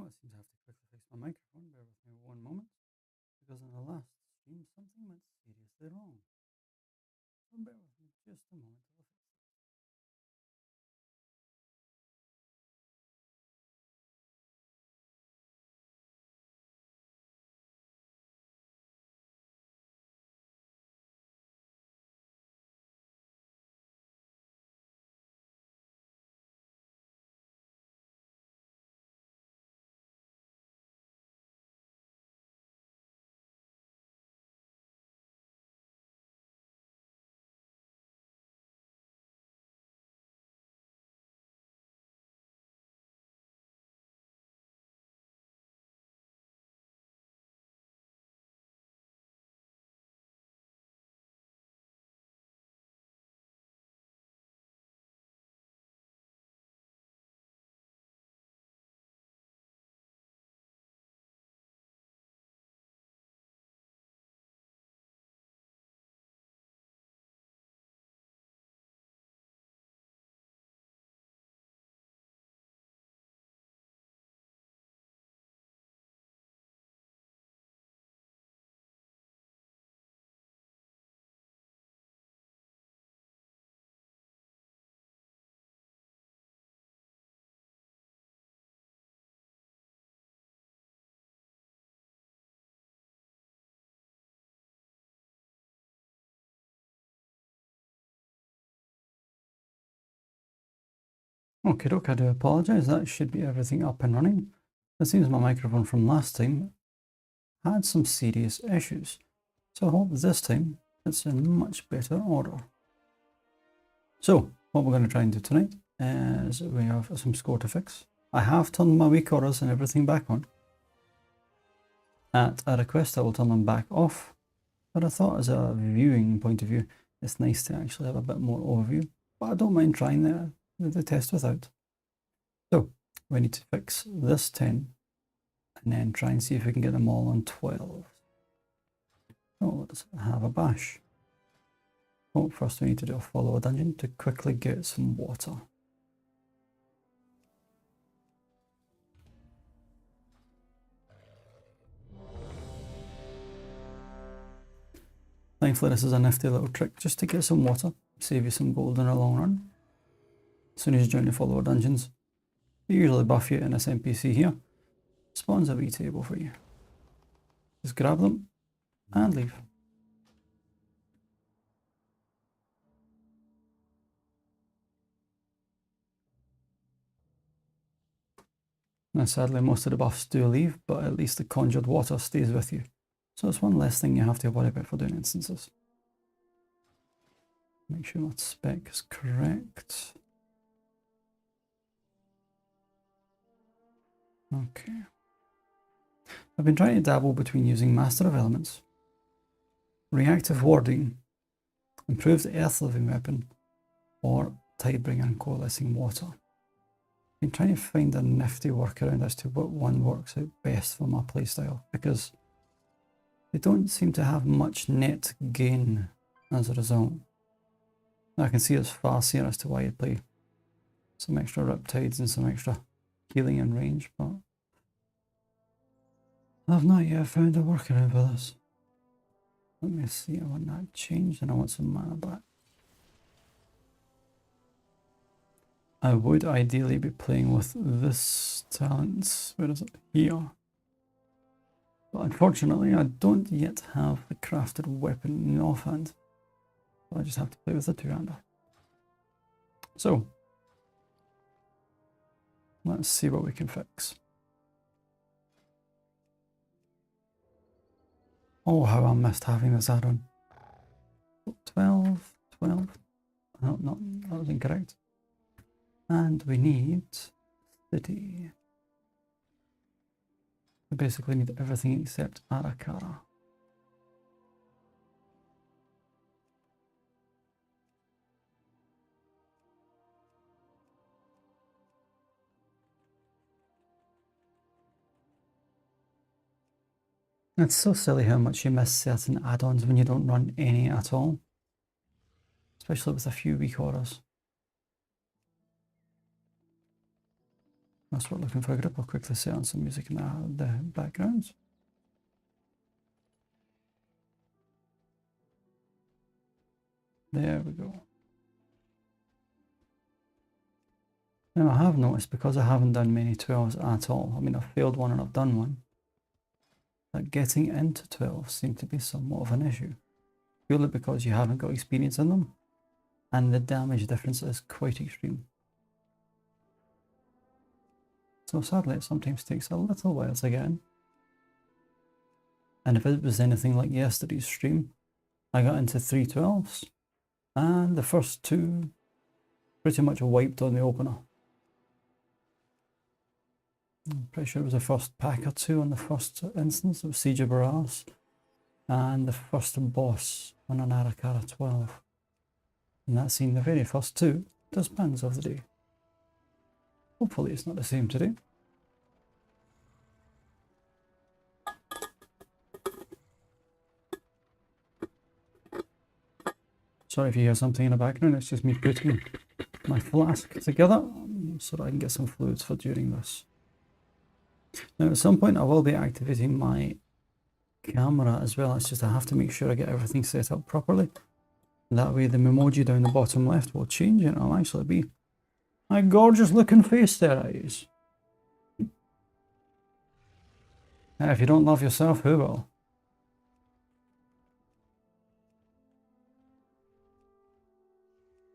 Oh, I seem to have to quickly fix my microphone. Bear with me one moment. Because in the last stream, something went seriously wrong. So bear with me just a moment. I'll fix it. Okay, look, I do apologize. That should be everything up and running. It seems my microphone from last time had some serious issues. So I hope this time it's in much better order. So, what we're going to try and do tonight is we have some score to fix. I have turned my weak orders and everything back on. At a request, I will turn them back off. But I thought as a viewing point of view, it's nice to actually have a bit more overview. But I don't mind trying the test without. So, we need to fix this 10 and then try and see if we can get them all on 12. So let's have a bash. Oh, first we need to do a follow a dungeon to quickly get some water. Thankfully this is a nifty little trick just to get some water, save you some gold in the long run. As soon as you join the follower dungeons, they usually buff you, and this NPC here spawns a wee table for you. Just grab them and leave. Now sadly most of the buffs do leave, but at least the conjured water stays with you. So it's one less thing you have to worry about for doing instances. Make sure my spec is correct. Okay. I've been trying to dabble between using Master of Elements, Reactive Warding, Improved Earth Living Weapon, or Tidebringer and Coalescing Water. I've been trying to find a nifty workaround as to what one works out best for my playstyle, because they don't seem to have much net gain as a result. Now I can see it's farcier as to why you'd play some extra Riptides and some extra healing and range, but I've not yet found a workaround for this. Let me see, I want that changed and I want some mana back. I would ideally be playing with this talent, where is it? Here. But unfortunately I don't yet have the crafted weapon in the offhand. So I just have to play with the two-hander. So, let's see what we can fix. Oh, how I missed having this add-on. 12. No, that was incorrect. And we need 30. We basically need everything except Arakara. It's so silly how much you miss certain add-ons when you don't run any at all. Especially with a few weak orders. That's what we're looking for a grip. I'll quickly set on some music in the background. There we go. Now I have noticed, because I haven't done many 12s at all, I mean I've failed one and I've done one, that getting into 12s seems to be somewhat of an issue. Purely because you haven't got experience in them, and the damage difference is quite extreme. So sadly it sometimes takes a little while to get in. And if it was anything like yesterday's stream, I got into 3 12s, and the first 2 pretty much wiped on the opener. I'm pretty sure it was the first pack or 2 on the first instance of Siege of Barras, and the first boss on an Arakara 12. And that's seen the very first 2 dustpans of the day. Hopefully it's not the same today. Sorry if you hear something in the background, it's just me putting my flask together so that I can get some fluids for during this. Now at some point I will be activating my camera as well. It's just I have to make sure I get everything set up properly. That way the emoji down the bottom left will change and it'll actually be my gorgeous looking face there it is. And if you don't love yourself, who will?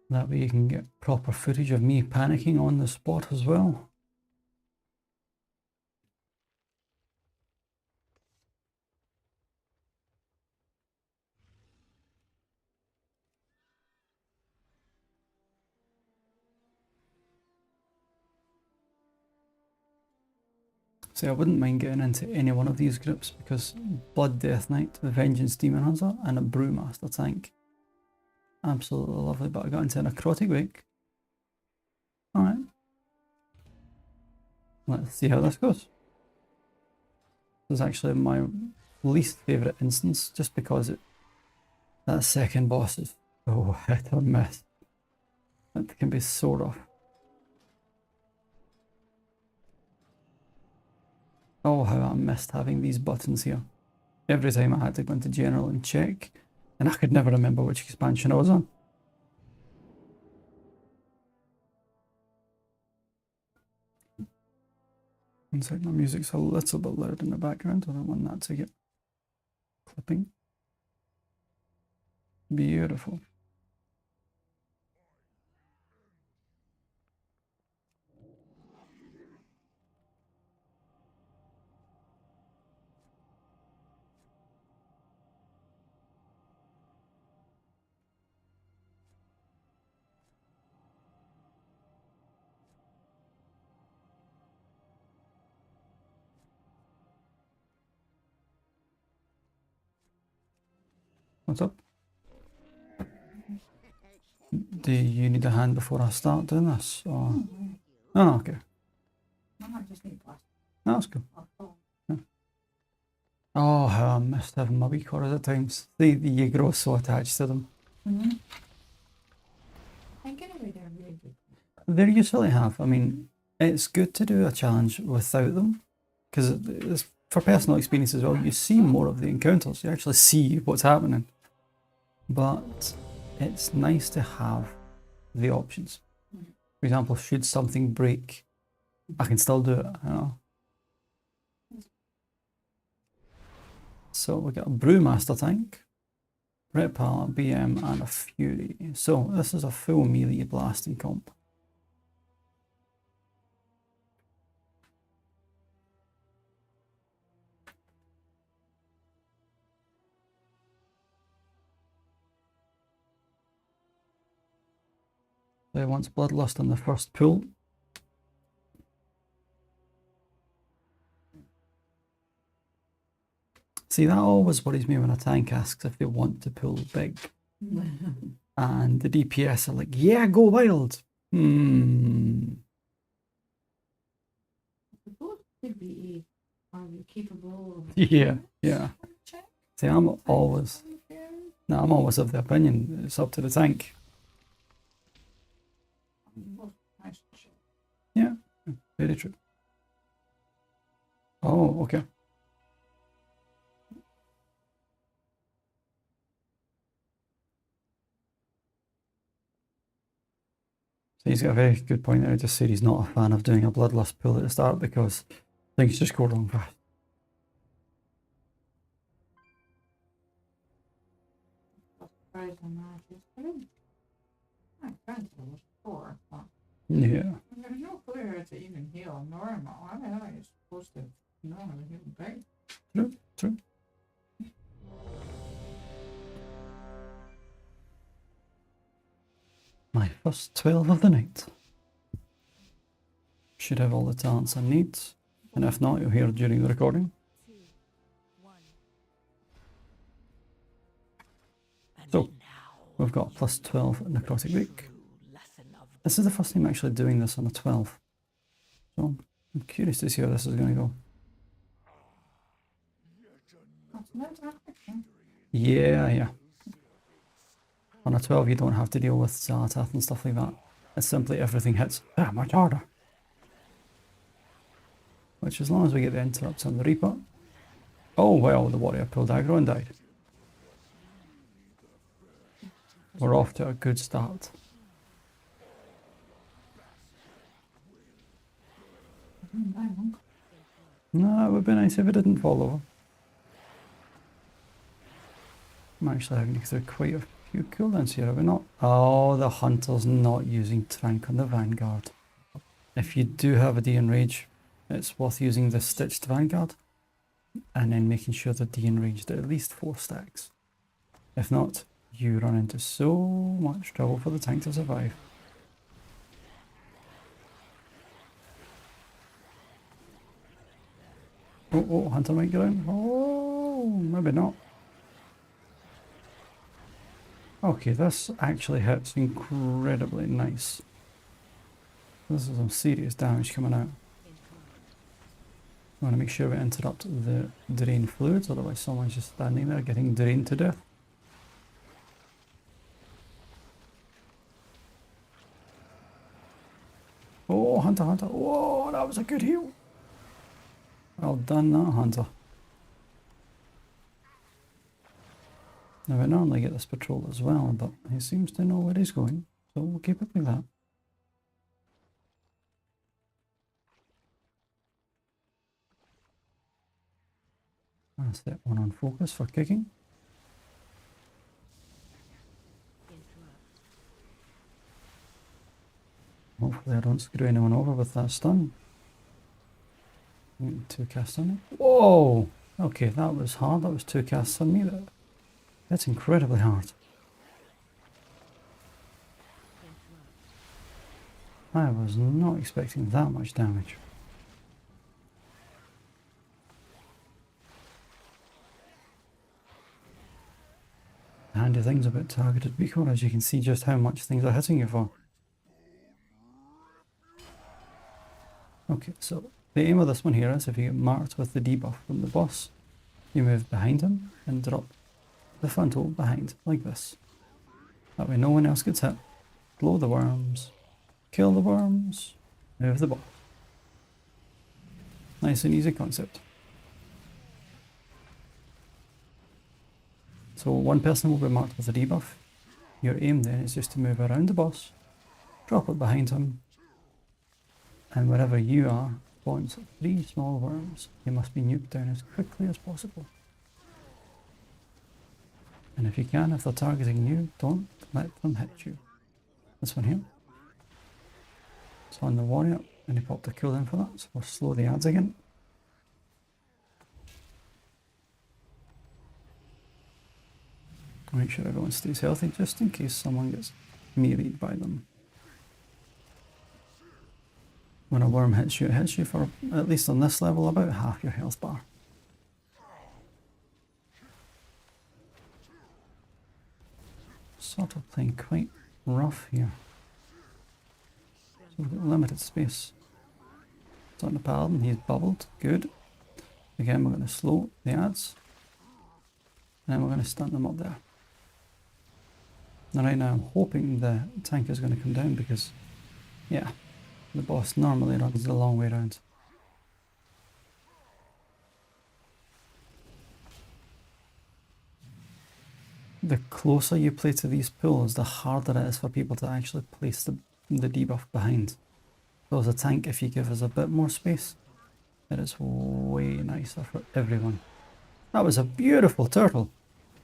That way you can get proper footage of me panicking on the spot as well. See, I wouldn't mind getting into any one of these groups because Blood Death Knight, Vengeance Demon Hunter, and a Brewmaster tank. Absolutely lovely, but I got into a Necrotic Wake. Alright. Let's see how this goes. This is actually my least favourite instance, just because that second boss is so hit or miss. It can be so rough. Oh, how I missed having these buttons here. Every time I had to go into general and check, and I could never remember which expansion I was on. One second, my music's a little bit loud in the background. I don't want that to get clipping. Beautiful. What's up? Do you need a hand before I start doing this? Or... Oh, no, okay. I just need plastic. No, that's cool. Yeah. Oh, how I missed having my wee cars at times. You grow so attached to them. Mm-hmm. I get away there really good. They're usually have. I mean, it's good to do a challenge without them, because it's for personal experience as well. You see more of the encounters. You actually see what's happening. But it's nice to have the options. For example, should something break, I can still do it, you know. So we got a Brewmaster tank, Red Pallet, BM, and a Fury. So this is a full melee blasting comp. So he wants Bloodlust on the first pull. See, that always worries me when a tank asks if they want to pull big. And the DPS are like, yeah, go wild. Both could be, are you capable of... Yeah, yeah. Check. See, I'm always of the opinion it's up to the tank. Yeah, very true. Oh, okay. So he's got a very good point there. He just said he's not a fan of doing a bloodlust pull at the start because things just go wrong fast. Surprised on that yesterday. My friend was 4. But Yeah. there's no clear how to even heal normal. How the hell are you supposed to normally heal big? True, true. My first 12 of the night. Should have all the talents I need, and if not, you'll hear during the recording. So, we've got plus 12 necrotic week. This is the first time actually doing this on a 12. So, I'm curious to see how this is going to go. That's not action. Yeah. On a 12, you don't have to deal with Zalatath and stuff like that. It's simply everything hits much harder. Which, as long as we get the interrupts on the Reaper. Oh, well, the warrior pulled aggro and died. We're off to a good start. No, it would be nice if it didn't fall over. I'm actually having to go through quite a few cooldowns here, are we not? Oh, the Hunter's not using Trank on the Vanguard. If you do have a de-enrage, it's worth using the Stitched Vanguard and then making sure they're de-enraged at least 4 stacks. If not, you run into so much trouble for the tank to survive. Oh, Hunter might get in. Oh, maybe not. Okay, this actually hits incredibly nice. This is some serious damage coming out. I want to make sure we interrupt the drain fluids, otherwise someone's just standing there getting drained to death. Oh, Hunter. Oh, that was a good heal. Well done, that Hunter. Now, we normally get this patrol as well, but he seems to know where he's going, so we'll keep it like that. I'll set one on focus for kicking. Hopefully I don't screw anyone over with that stun. 2 casts on it. Whoa! Okay, that was hard. That was 2 casts on me. That's incredibly hard. I was not expecting that much damage. The handy things about targeted recoil, as you can see just how much things are hitting you for. Okay, so the aim of this one here is if you get marked with the debuff from the boss, you move behind him and drop the frontal behind, like this. That way no one else gets hit. Blow the worms, kill the worms, move the boss. Nice and easy concept. So one person will be marked with a debuff. Your aim then is just to move around the boss, drop it behind him, and wherever you are, spawns 3 small worms. They must be nuked down as quickly as possible. And if you can, if they're targeting you, don't let them hit you. This one here. It's on the warrior, and he popped a cooldown for that, so we'll slow the ads again. Make sure everyone stays healthy, just in case someone gets meleeed by them. When a worm hits you, it hits you for, at least on this level, about half your health bar. Sort of playing quite rough here. So we've got limited space. It's on the paladin, he's bubbled, good. Again, we're going to slow the ads. And then we're going to stun them up there. Now right now I'm hoping the tank is going to come down because, yeah, the boss normally runs the long way around. the closer you play to these pools, the harder it is for people to actually place the debuff behind. So as a tank, if you give us a bit more space, it is way nicer for everyone. That was a beautiful turtle.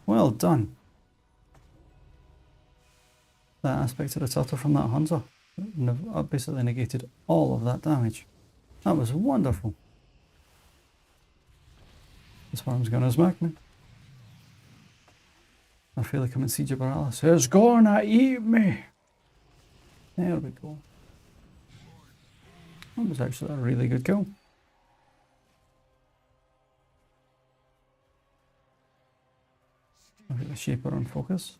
Well done. That aspect of the turtle from that Hunter basically negated all of that damage. That was wonderful. This worm's gonna smack me. I feel like I'm in Siege of Paralysis. It's gonna eat me! There we go. That was actually a really good kill. I'll get the Shaper on focus.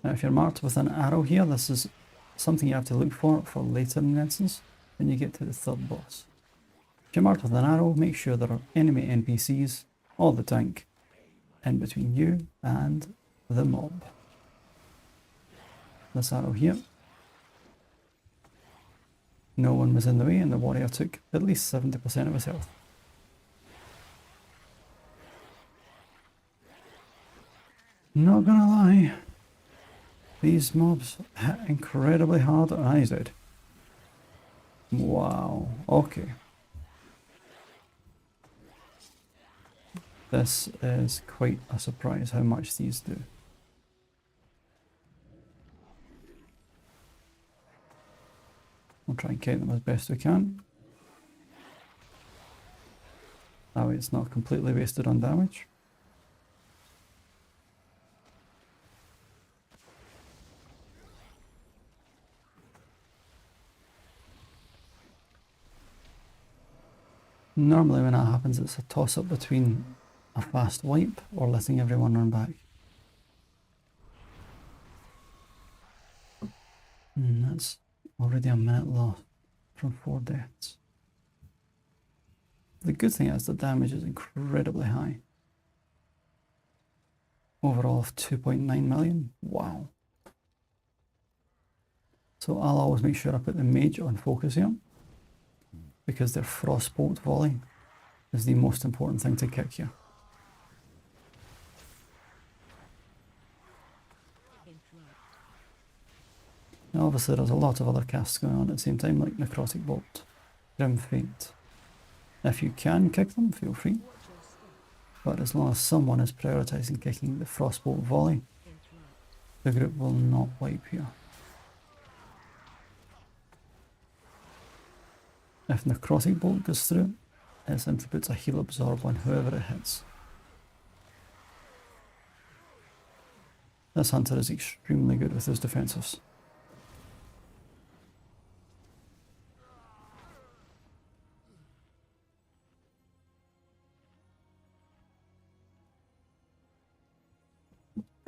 Now if you're marked with an arrow here, this is something you have to look for later in the instance when you get to the third boss. If you're marked with an arrow, make sure there are enemy NPCs or the tank in between you and the mob. This arrow here. No one was in the way and the warrior took at least 70% of his health. Not gonna lie, these mobs hit incredibly hard and he's dead. Wow, okay. This is quite a surprise how much these do. We'll try and count them as best we can. That way it's not completely wasted on damage. Normally when that happens it's a toss-up between a fast wipe or letting everyone run back. And that's already a minute lost from 4 deaths. The good thing is the damage is incredibly high. Overall of 2.9 million. Wow. So I'll always make sure I put the mage on focus here, because their frostbolt volley is the most important thing to kick here. Now obviously there's a lot of other casts going on at the same time, like Necrotic Bolt, Grim Fate. If you can kick them, feel free. But as long as someone is prioritising kicking the Frostbolt volley, the group will not wipe here. If Necrotic Bolt goes through, it simply puts a heal absorb on whoever it hits. This hunter is extremely good with his defensives.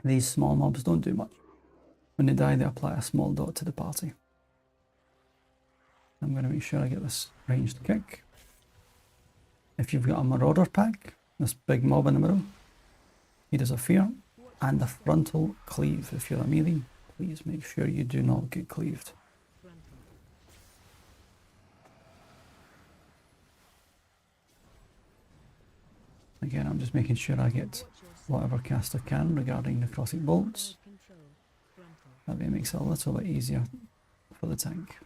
These small mobs don't do much. When they die, they apply a small dot to the party. I'm going to make sure I get this ranged kick. If you've got a Marauder pack, this big mob in the middle, he does a fear and a frontal cleave. If you're a melee, please make sure you do not get cleaved. Again, I'm just making sure I get whatever cast I can regarding necrotic bolts. That way it makes it a little bit easier for the tank.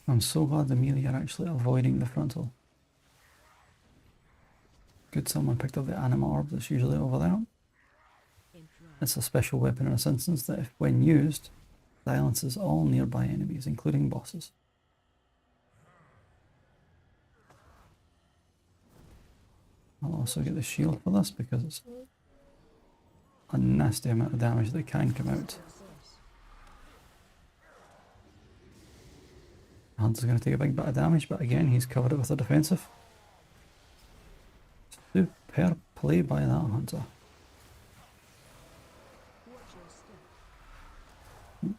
I'm so glad the melee are actually avoiding the frontal. Good, someone picked up the anima orb that's usually over there. It's a special weapon in this instance that, if when used, silences all nearby enemies, including bosses. I'll also get the shield for this because it's a nasty amount of damage that can come out. Hunter's going to take a big bit of damage, but again he's covered it with a defensive. Superb play by that hunter.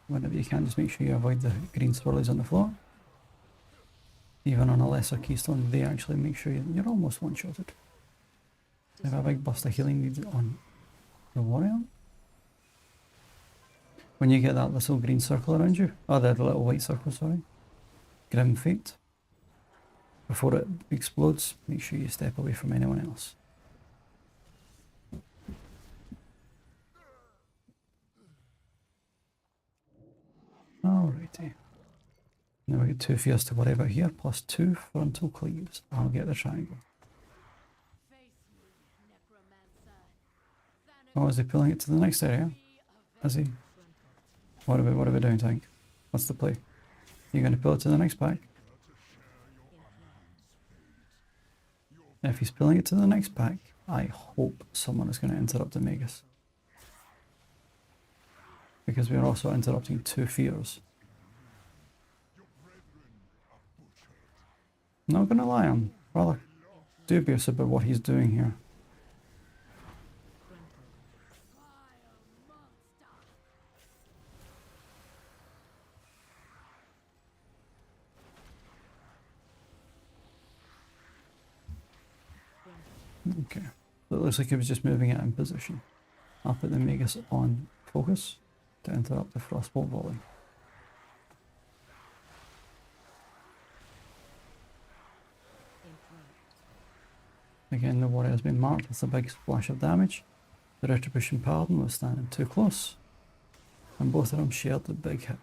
Whenever you can, just make sure you avoid the green swirlies on the floor. Even on a lesser keystone, they actually make sure you're almost one-shotted. They have a big burst of healing needed on the warrior. when you get that little green circle around you, oh, the little white circle, sorry, Grim Fate, before it explodes, make sure you step away from anyone else. Alrighty. Now we get 2 fears to worry about here, plus 2 frontal cleaves. I'll get the triangle. Oh, is he pulling it to the next area? Is he? What are we doing, Tank? What's the play? You're going to pull it to the next pack? If he's pulling it to the next pack, I hope someone is going to interrupt the Magus. Because we are also interrupting 2 fears. Not gonna lie, I'm rather dubious about what he's doing here. Okay, so it looks like he was just moving it in position. I'll put the Magus on focus to interrupt the Frostbolt volley. Again, the warrior has been marked with a big splash of damage. The Retribution Paladin was standing too close, and both of them shared the big hit.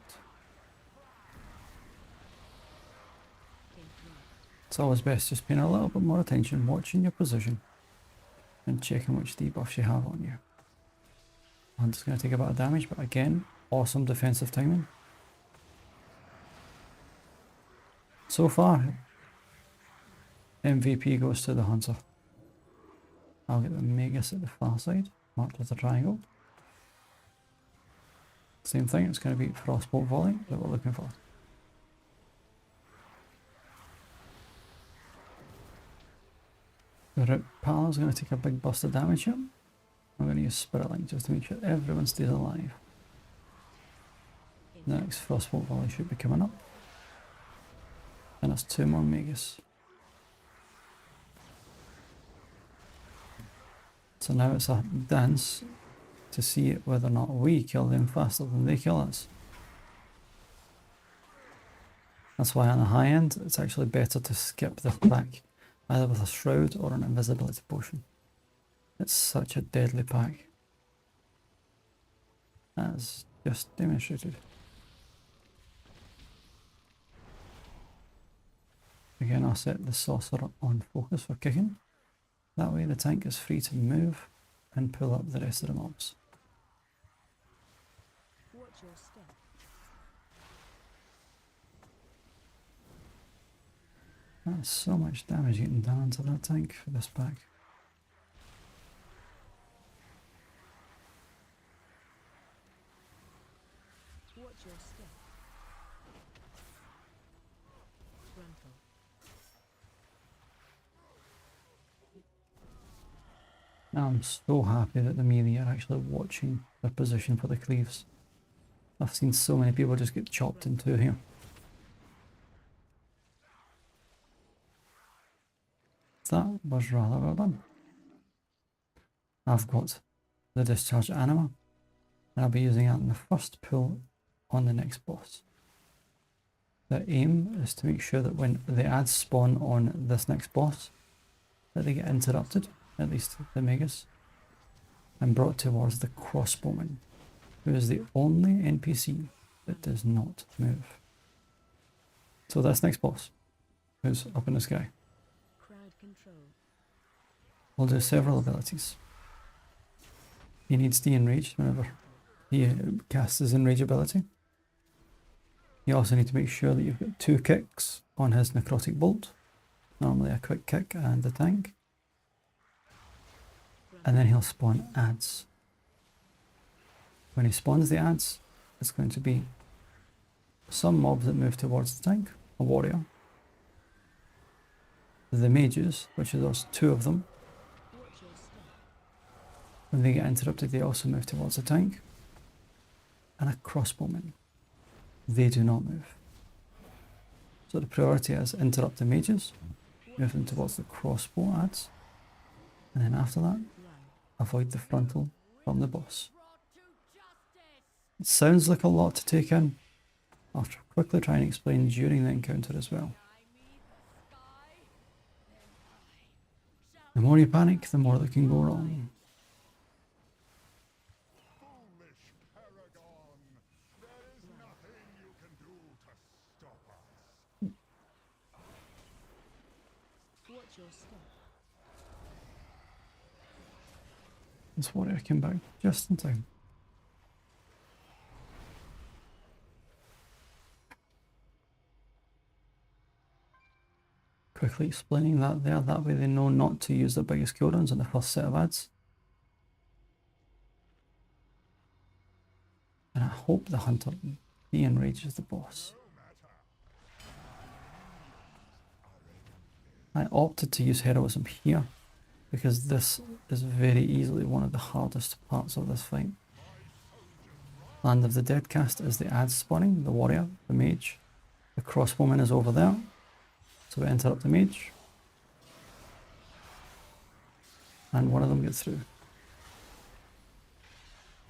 It's always best just paying a little bit more attention, watching your position, and checking which debuffs you have on you. I'm just going to take a bit of damage, but again, awesome defensive timing. So far, MVP goes to the Hunter. I'll get the Magus at the far side, marked with a triangle. Same thing, it's going to be Frostbolt volley that we're looking for. The Root Pal is going to take a big burst of damage here. I'm going to use Spirit Link just to make sure everyone stays alive. The next Frostbolt volley should be coming up. And there's 2 more Magus. So now it's a dance to see whether or not we kill them faster than they kill us. That's why on the high end, it's actually better to skip the pack, either with a shroud or an invisibility potion. It's such a deadly pack. As just demonstrated. Again, I'll set the sorcerer on focus for kicking. That way the tank is free to move and pull up the rest of the mobs. Watch your step. That's so much damage getting done to that tank for this pack. Watch your step. Frontal. I'm so happy that the melee are actually watching their position for the cleaves. I've seen so many people just get chopped in 2 here. That was rather well done. I've got the Discharge Anima, and I'll be using that in the first pull on the next boss. The aim is to make sure that when the ads spawn on this next boss, that they get interrupted, at least the Magus, and brought towards the Crossbowman, who is the only NPC that does not move. So this next boss, who's up in the sky, Crowd control. will do several abilities. He needs the Enrage whenever he casts his Enrage ability. You also need to make sure that you've got 2 kicks on his Necrotic Bolt, normally a quick kick and a tank. And then he'll spawn ads. When he spawns the ads, it's going to be some mobs that move towards the tank, a warrior. The mages, which are those 2 of them, Watch your step. when they get interrupted, they also move towards the tank. And a crossbowman. They do not move. So the priority is interrupt the mages, move them towards the crossbow ads, and then after that, Run. avoid the frontal from the boss. It sounds like a lot to take in. I'll quickly try and explain during the encounter as well. The more you panic, the more that can go wrong. Foolish Paragon! There is nothing you can do to stop us. Watch your step. This warrior came back just in time. Quickly explaining that there, that way they know not to use their biggest cooldowns on the first set of ads. And I hope the hunter de-enrages the boss. I opted to use heroism here because this is very easily one of the hardest parts of this fight. Land of the Dead cast is the ads spawning, the warrior, the mage. The crossbowman is over there, so we interrupt the mage. And one of them gets through.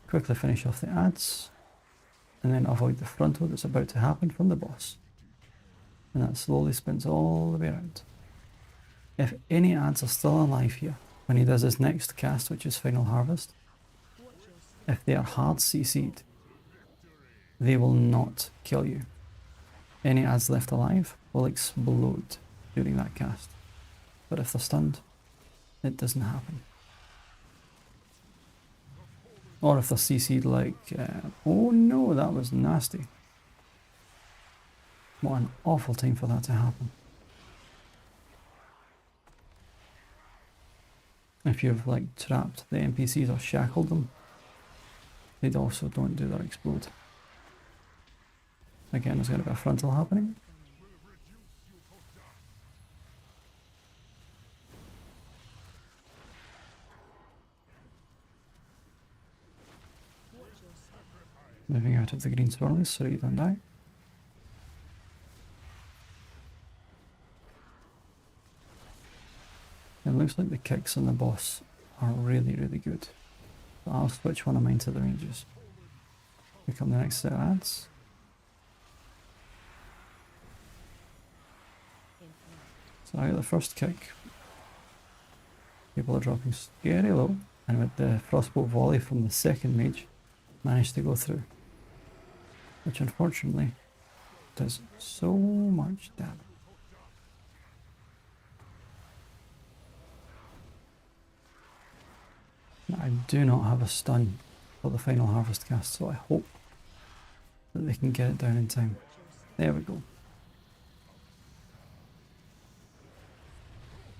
Quickly finish off the ads, and then avoid the frontal that's about to happen from the boss. And that slowly spins all the way around. If any ads are still alive here, when he does his next cast, which is Final Harvest, if they are hard CC'd, they will not kill you. Any ads left alive will explode during that cast. But if they're stunned, it doesn't happen. Or if they're CC'd like, oh no, that was nasty. What an awful time for that to happen. If you've like trapped the NPCs or shackled them, they also don't do their explode. Again, there's going to be a frontal happening. Moving out of the green swirlies so you don't die. It looks like the kicks on the boss are really, really good. So I'll switch one of mine to the ranges. Become the next set of ads. So I got the first kick. People are dropping scary low, and with the frostbolt volley from the second mage, managed to go through. Which unfortunately does so much damage. Now, I do not have a stun for the Final Harvest cast, so I hope that they can get it down in time. There we go.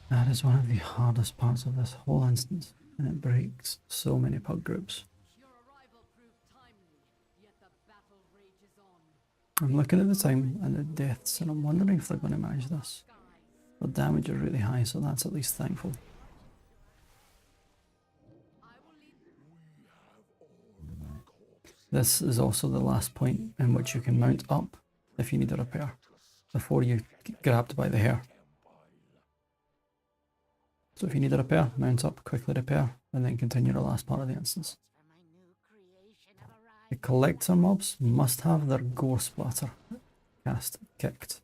That is one of the hardest parts of this whole instance, and it breaks so many pug groups. I'm looking at the time and the deaths, and I'm wondering if they're going to manage this. The damage is really high, so that's at least thankful. This is also the last point in which you can mount up if you need a repair, before you get grabbed by the hair. So if you need a repair, mount up, quickly repair, and then continue the last part of the instance. The collector mobs must have their gore splatter cast kicked.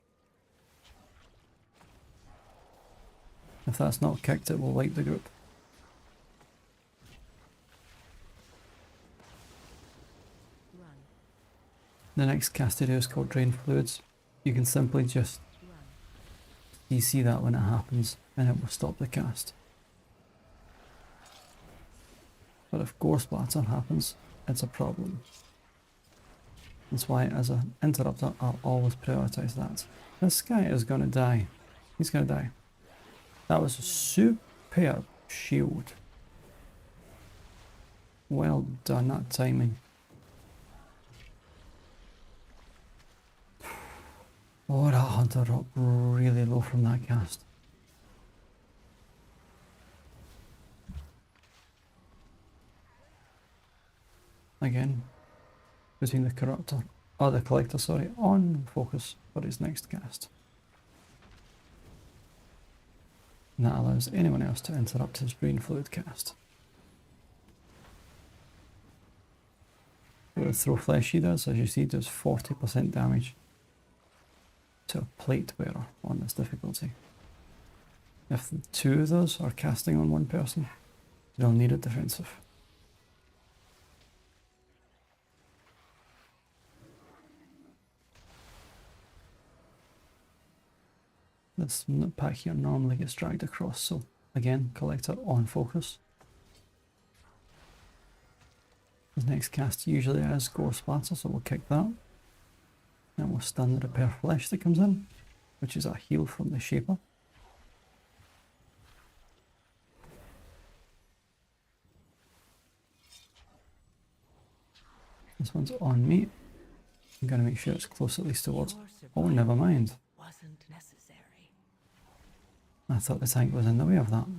If that's not kicked, it will wipe the group. The next cast to do is called Drain Fluids. You can simply just CC that when it happens, and it will stop the cast. But if gore splatter happens, it's a problem. That's why as an interrupter, I'll always prioritize that. This guy is going to die. He's going to die. That was a superb shield. Well done, that timing. Oh, that hunter dropped really low from that cast. Again, between the corruptor, or the collector, sorry, on focus for his next cast. And that allows anyone else to interrupt his green fluid cast. What the throw fleshy does, as you see, does 40% damage to a plate bearer on this difficulty. If the two of those are casting on one person, they'll need a defensive. This pack here normally gets dragged across, so again, collector on focus. His next cast usually is Gore Splatter, so we'll kick that. Then we'll stun the Repair Flesh that comes in, which is a heal from the Shaper. This one's on me. I'm going to make sure it's close at least towards... Oh, never mind. Wasn't necessary. I thought the tank was in the way of that. Run.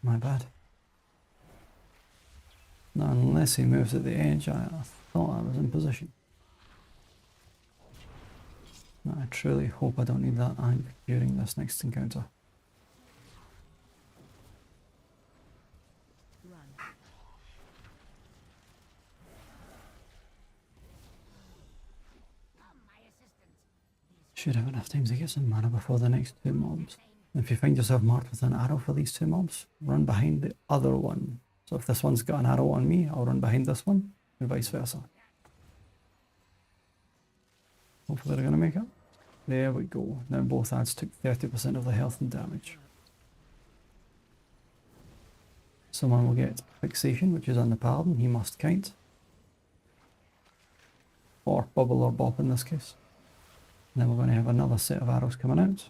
My bad. No, unless he moves at the edge, I thought I was in position. No, I truly hope I don't need that tank during this next encounter. Run. Should have enough time to get some mana before the next two mobs. If you find yourself marked with an arrow for these two mobs, run behind the other one. So if this one's got an arrow on me, I'll run behind this one, and vice versa. Hopefully they're going to make it. There we go. Now both ads took 30% of the health and damage. Someone will get Fixation, which is on the Paladin. He must kite. Or Bubble or Bop in this case. And then we're going to have another set of arrows coming out.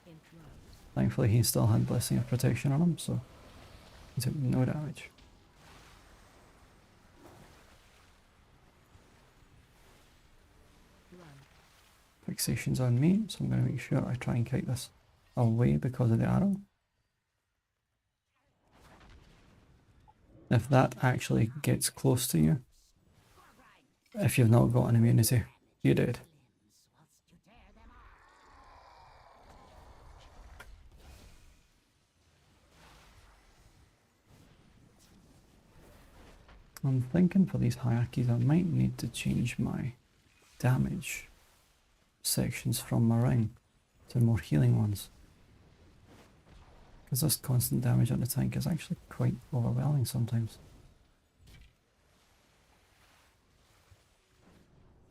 Interrupt. Thankfully he still had Blessing of Protection on him, so he took no damage. Run. Fixation's on me, so I'm going to make sure I try and kite this away because of the arrow. If that actually gets close to you, if you've not got an immunity, you're dead. I'm thinking for these hierarchies I might need to change my damage sections from my ring to more healing ones. Because this constant damage on the tank is actually quite overwhelming sometimes.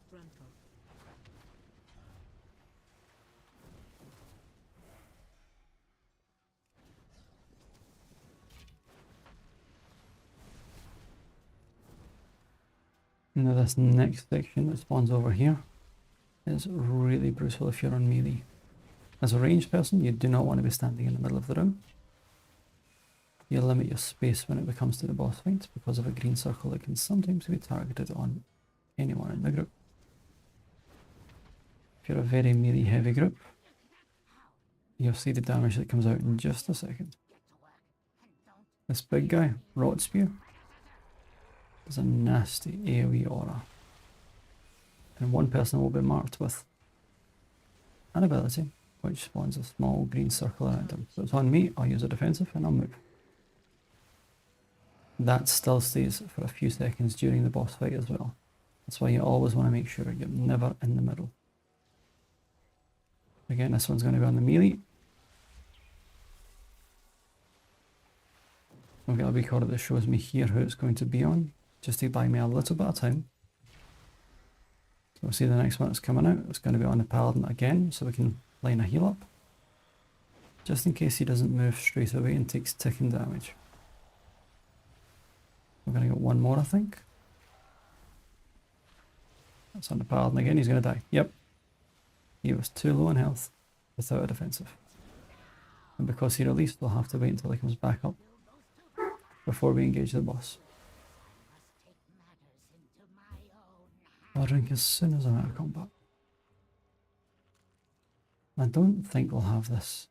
Frontal. Now this next section that spawns over here is really brutal if you're on melee. As a ranged person, you do not want to be standing in the middle of the room. You limit your space when it becomes to the boss fight because of a green circle that can sometimes be targeted on anyone in the group. If you're a very melee heavy group, you'll see the damage that comes out in just a second. This big guy, Rot Spear, is a nasty AoE aura. And one person will be marked with an ability which spawns a small green circle around him. So it's on me, I'll use a defensive and I'll move. That still stays for a few seconds during the boss fight as well. That's why you always want to make sure you're never in the middle. Again, this one's going to be on the melee. I've got a wee card that shows me here who it's going to be on, just to buy me a little bit of time. So we'll see the next one that's coming out. It's going to be on the Paladin again, so we can line a heal up. Just in case he doesn't move straight away and takes ticking damage. We're going to get one more, I think. That's on the Paladin again, he's going to die. Yep. He was too low in health without a defensive. And because he released, we'll have to wait until he comes back up before we engage the boss. I'll drink as soon as I'm out of combat. I don't think we'll have this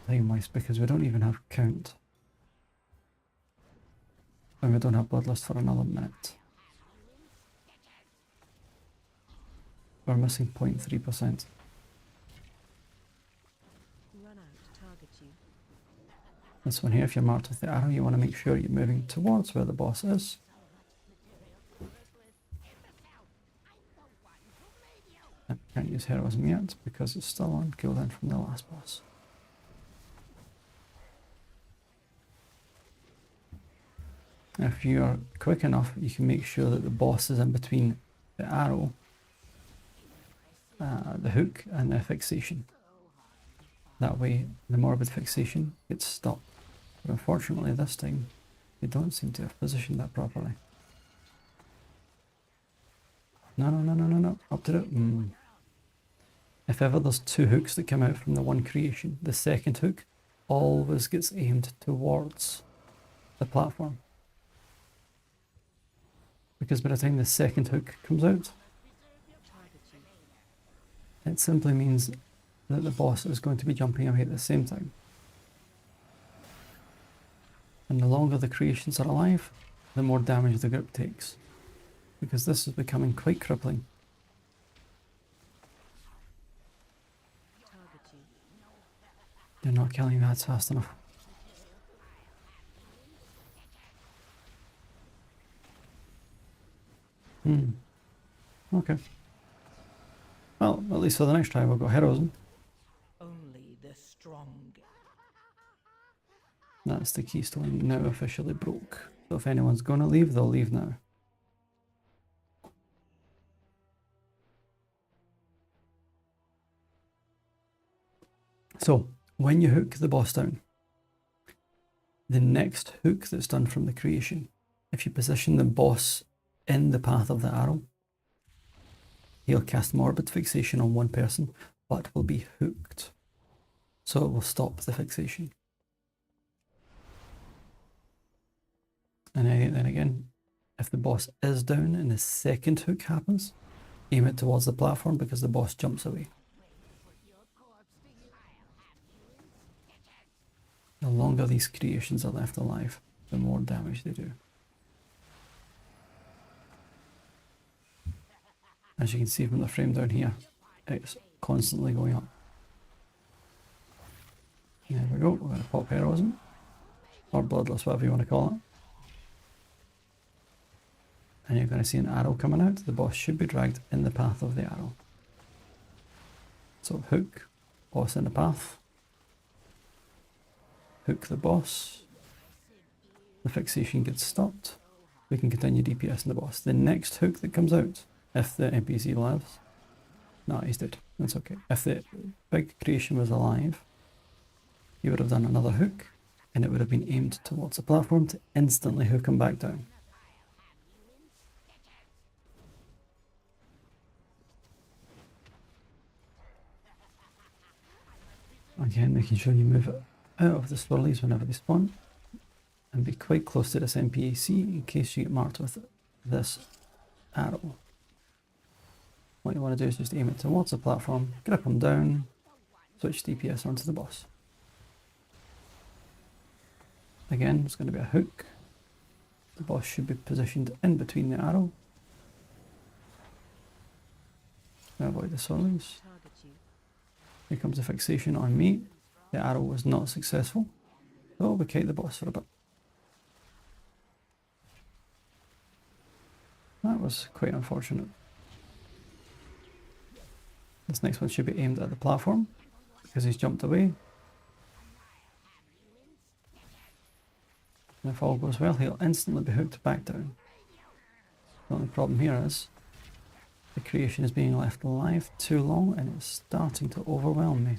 time-wise because we don't even have count. And we don't have Bloodlust for another minute. We're missing 0.3%. Run out to target you. This one here, if you're marked with the arrow, you want to make sure you're moving towards where the boss is. Can't use heroism yet because it's still on cooldown from the last boss. If you're quick enough, you can make sure that the boss is in between the arrow, the hook, and the fixation. That way, the morbid fixation gets stopped. But unfortunately, this time, they don't seem to have positioned that properly. No, up to it. If ever there's two hooks that come out from the one creation, the second hook always gets aimed towards the platform. Because by the time the second hook comes out, it simply means that the boss is going to be jumping away at the same time. And the longer the creations are alive, the more damage the group takes. Because this is becoming quite crippling. You're not killing that fast enough. Okay. Well, at least for the next try we've got heroism. Only the strong. That's the keystone now officially broke. So if anyone's gonna leave, they'll leave now. So, when you hook the boss down, the next hook that's done from the creation, if you position the boss in the path of the arrow, he'll cast morbid fixation on one person, but will be hooked. So it will stop the fixation. And then again, if the boss is down and the second hook happens, aim it towards the platform because the boss jumps away. The longer these creations are left alive, the more damage they do. As you can see from the frame down here, it's constantly going up. There we go, we're going to pop heroism, or bloodless, whatever you want to call it. And you're going to see an arrow coming out. The boss should be dragged in the path of the arrow. So hook, boss in the path. Hook the boss. The fixation gets stopped. We can continue DPS in the boss. The next hook that comes out, if the NPC lives, no, he's dead. That's okay. If the big creation was alive, he would have done another hook, and it would have been aimed towards the platform to instantly hook him back down. Again, making sure you move it out of the swirlies whenever they spawn, and be quite close to this NPC in case you get marked with this arrow. What you want to do is just aim it towards the platform, grip him down, switch DPS onto the boss. Again, it's going to be a hook. The boss should be positioned in between the arrow. Avoid the swirlies. Here comes the fixation on me. The arrow was not successful, so we kite the boss for a bit. That was quite unfortunate. This next one should be aimed at the platform, because he's jumped away. And if all goes well, he'll instantly be hooked back down. The only problem here is the creation is being left alive too long and it's starting to overwhelm me.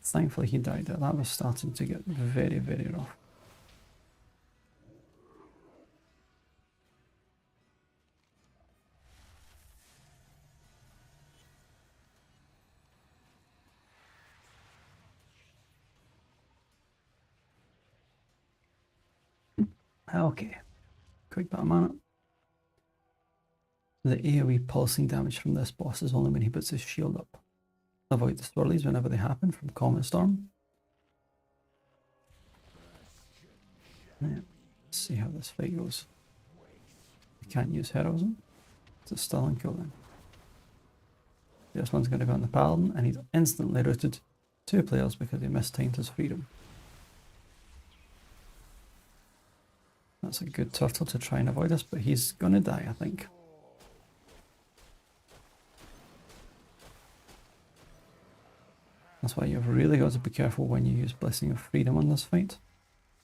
Thankfully he died there. That was starting to get very, very rough. Okay, quick bit of mana. The AoE pulsing damage from this boss is only when he puts his shield up. Avoid the swirlies whenever they happen from Comet Storm. Yeah, let's see how this fight goes. You can't use heroism, so it's still on cooldown. This one's going to go on the Paladin and he's instantly routed 2 players because he mistimed his freedom. That's a good turtle to try and avoid this, but he's gonna die, I think. That's why you've really got to be careful when you use Blessing of Freedom on this fight.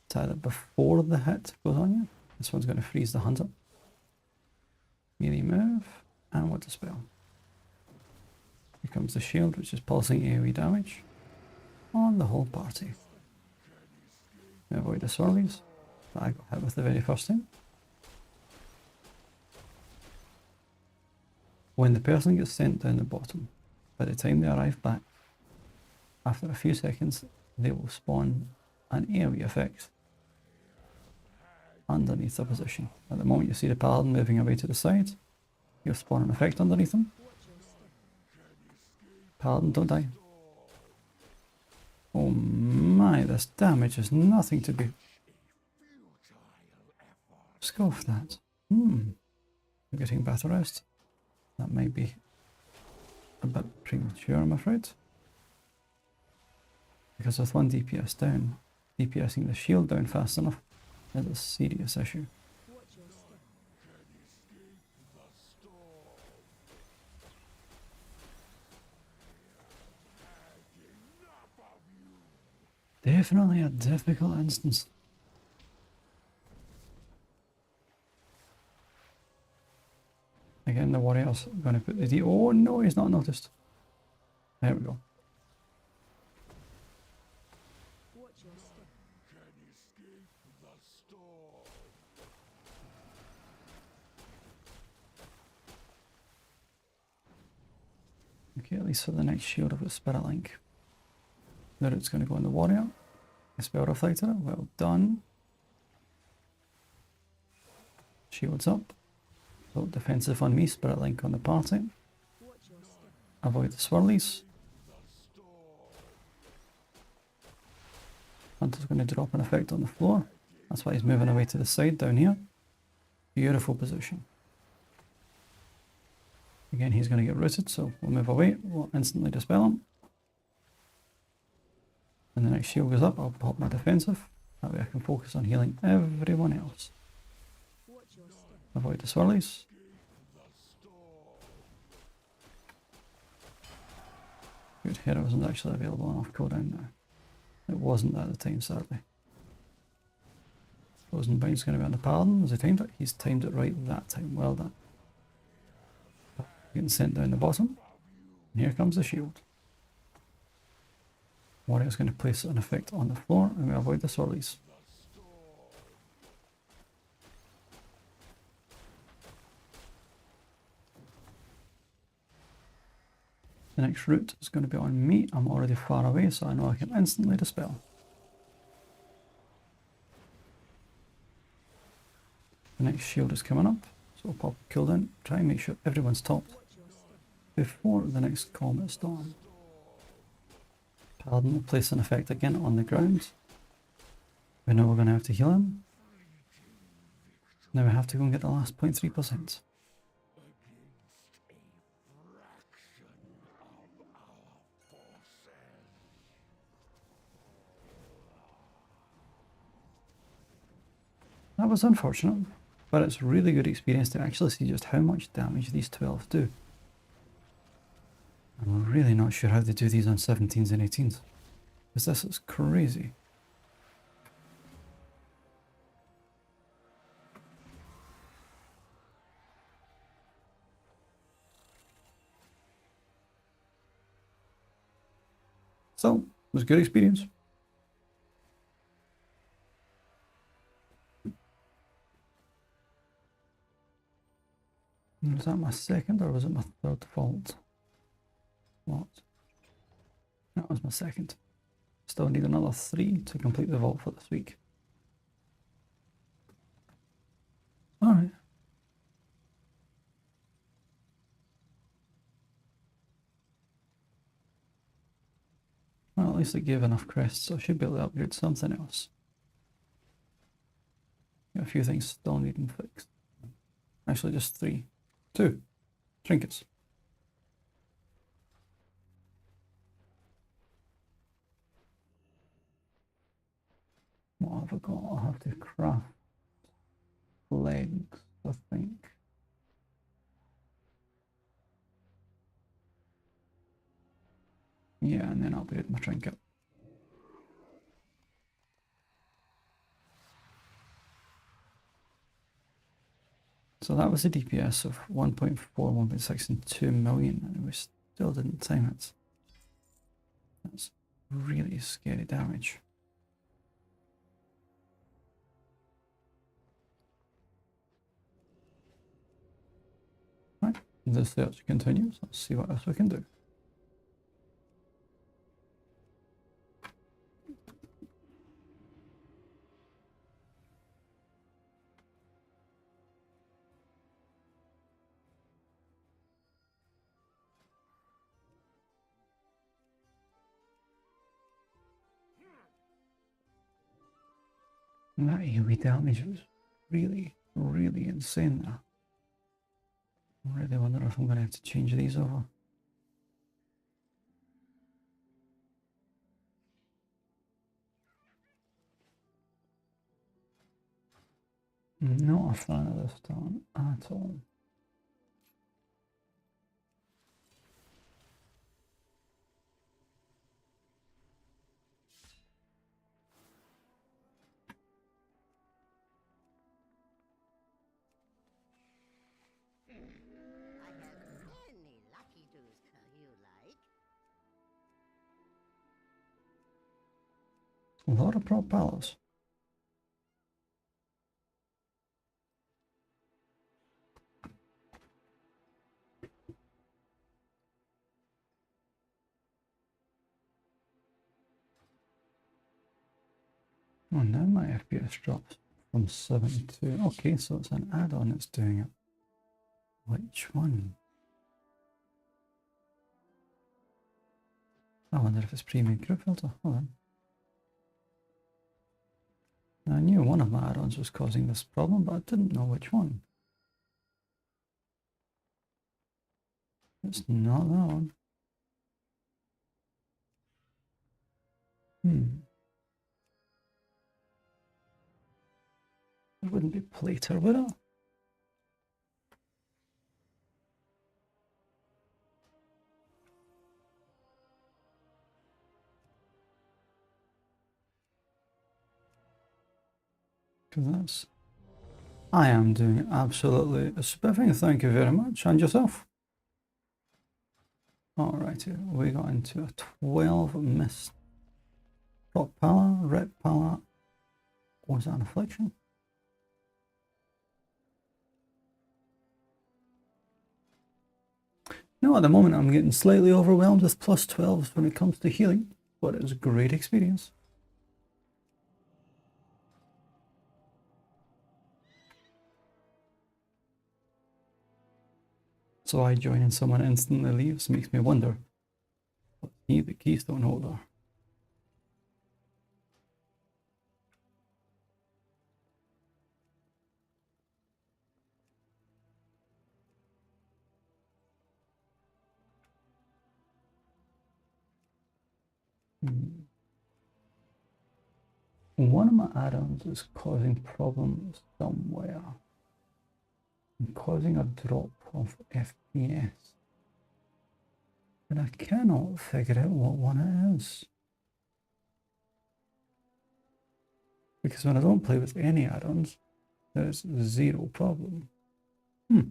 It's either before the hit goes on you. This one's going to freeze the hunter. Melee move, and what to spell. Here comes the shield, which is pulsing AoE damage on the whole party. Avoid the swirlies that I got hit with the very first time. When the person gets sent down the bottom, by the time they arrive back, after a few seconds, they will spawn an AoE effect underneath the position. At the moment you see the paladin moving away to the side, you'll spawn an effect underneath them. Paladin, don't die. Oh my, this damage is nothing to be... Scoff that. You're getting better rest. That might be a bit premature, I'm afraid. Because with 1 DPS down, DPSing the shield down fast enough is a serious issue. Definitely a difficult instance. Again, the warrior's going to put the D. Oh no, he's not noticed. There we go. Okay, at least for the next shield I've got Spirit Link. The root's going to go on the warrior. A spell reflector, well done. Shields up. So defensive on me, Spirit Link on the party. Avoid the swirlies. Hunter's going to drop an effect on the floor. That's why he's moving away to the side down here. Beautiful position. Again, he's going to get rooted, so we'll move away. We'll instantly dispel him. When the next shield goes up, I'll pop my defensive. That way I can focus on healing everyone else. Avoid the swirlies. Good, hero isn't actually available on off cooldown now. It wasn't at the time, sadly. Frozen Bind's going to be on the paladin. Has he timed it? He's timed it right that time. Well done. Getting sent down the bottom. And here comes the shield. Warrior's going to place an effect on the floor and we avoid the swirlies. The next root is going to be on me. I'm already far away, so I know I can instantly dispel. The next shield is coming up, so we'll pop a cooldown. Try and make sure everyone's topped before the next Comet Storm. Paladin will place an effect again on the ground. We know we're going to have to heal him. Now we have to go and get the last 0.3%. That was unfortunate, but it's really good experience to actually see just how much damage these 12s do. I'm really not sure how they do these on 17s and 18s, because this is crazy. So, it was a good experience. Was that my second or was it my third vault? What? That was my second. Still need another 3 to complete the vault for this week. Alright. Well, at least it gave enough crests, so I should be able to upgrade something else. Got a few things still needing fixed. Actually, just 3. 2 trinkets. have I got? I'll have to craft legs, I think. Yeah, and then I'll upgrade my trinket. So that was a DPS of 1.4, 1.6 and 2 million, and we still didn't time it. That's really scary damage. Right, the search continues. Let's see what else we can do. That AoE damage was really, really insane there. I really wonder if I'm going to have to change these over. Not a fan of this talent at all. I have many lucky doos you like. A lot of prop palace. Oh, now my FPS drops from 7 to... Okay, so it's an add-on that's doing it. Which one? I wonder if it's pre-made group filter. Hold on. I knew one of my add-ons was causing this problem, but I didn't know which one. It's not that one. It wouldn't be Plater, would it? Because that's... I am doing absolutely a spiffing. Thank you very much. And yourself? Alrighty, we got into a 12 mist. Prop Pala, Rep Pala. Was that an affliction? No, at the moment I'm getting slightly overwhelmed with plus 12s when it comes to healing, but it was a great experience. So I join and someone instantly leaves, makes me wonder, was he the keystone holder? One of my add-ons is causing problems somewhere. And causing a drop of FPS. But I cannot figure out what one it is. Because when I don't play with any add-ons, there's zero problem. I have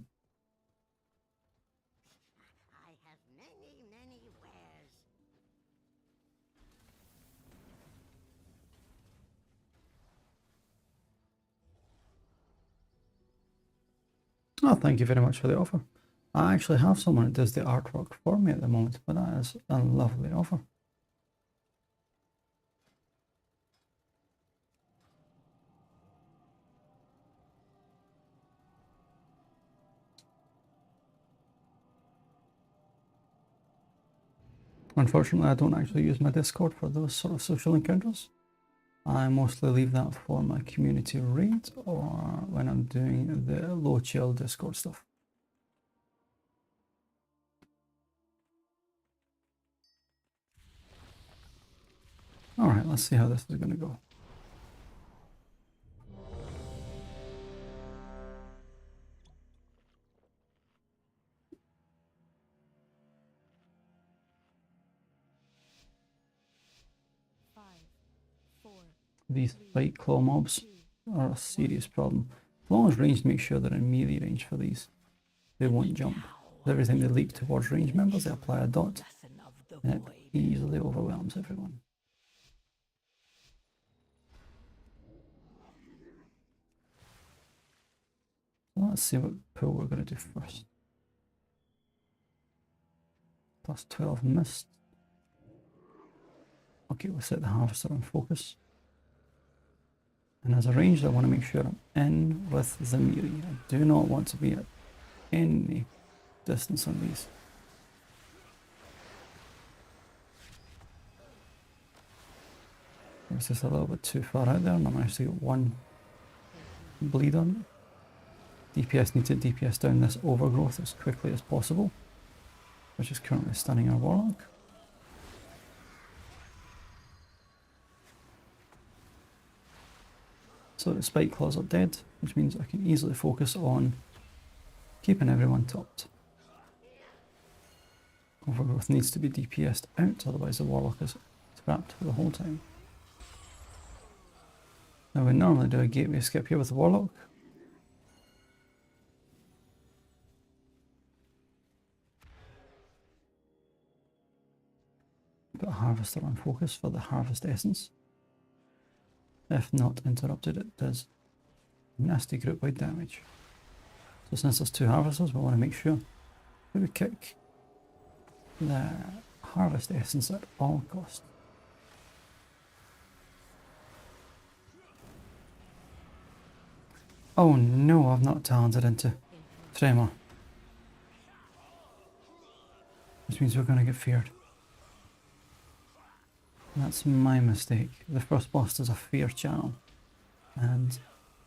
many wares. Oh, thank you very much for the offer. I actually have someone that does the artwork for me at the moment, but that is a lovely offer. Unfortunately, I don't actually use my Discord for those sort of social encounters. I mostly leave that for my community raid or when I'm doing the low chill Discord stuff. Alright, let's see how this is going to go. These spike claw mobs are a serious problem. As long as ranged, make sure they're in melee range for these. They won't jump. Every time they leap towards ranged members, they apply a dot, Lesson of the and it void. easily overwhelms everyone. So let's see what pool we're going to do first. Plus 12 missed. Okay, we'll set the harvester on focus. And as a ranged, I want to make sure I'm in with the melee. I do not want to be at any distance on these. It was just a little bit too far out there, and I managed to get one bleed on it. DPS need to DPS down this overgrowth as quickly as possible, which is currently stunning our warlock. So the spike claws are dead, which means I can easily focus on keeping everyone topped. Overgrowth needs to be DPS'd out, otherwise the warlock is scrapped the whole time. Now we normally do a gateway skip here with the warlock. Put a harvester on focus for the harvest essence. If not interrupted, it does nasty group wide damage. So since there's 2 harvesters, we want to make sure that we kick the harvest essence at all costs. Oh no, I've not talented into Tremor. Which means we're going to get feared. That's my mistake. The first boss is a fear channel. And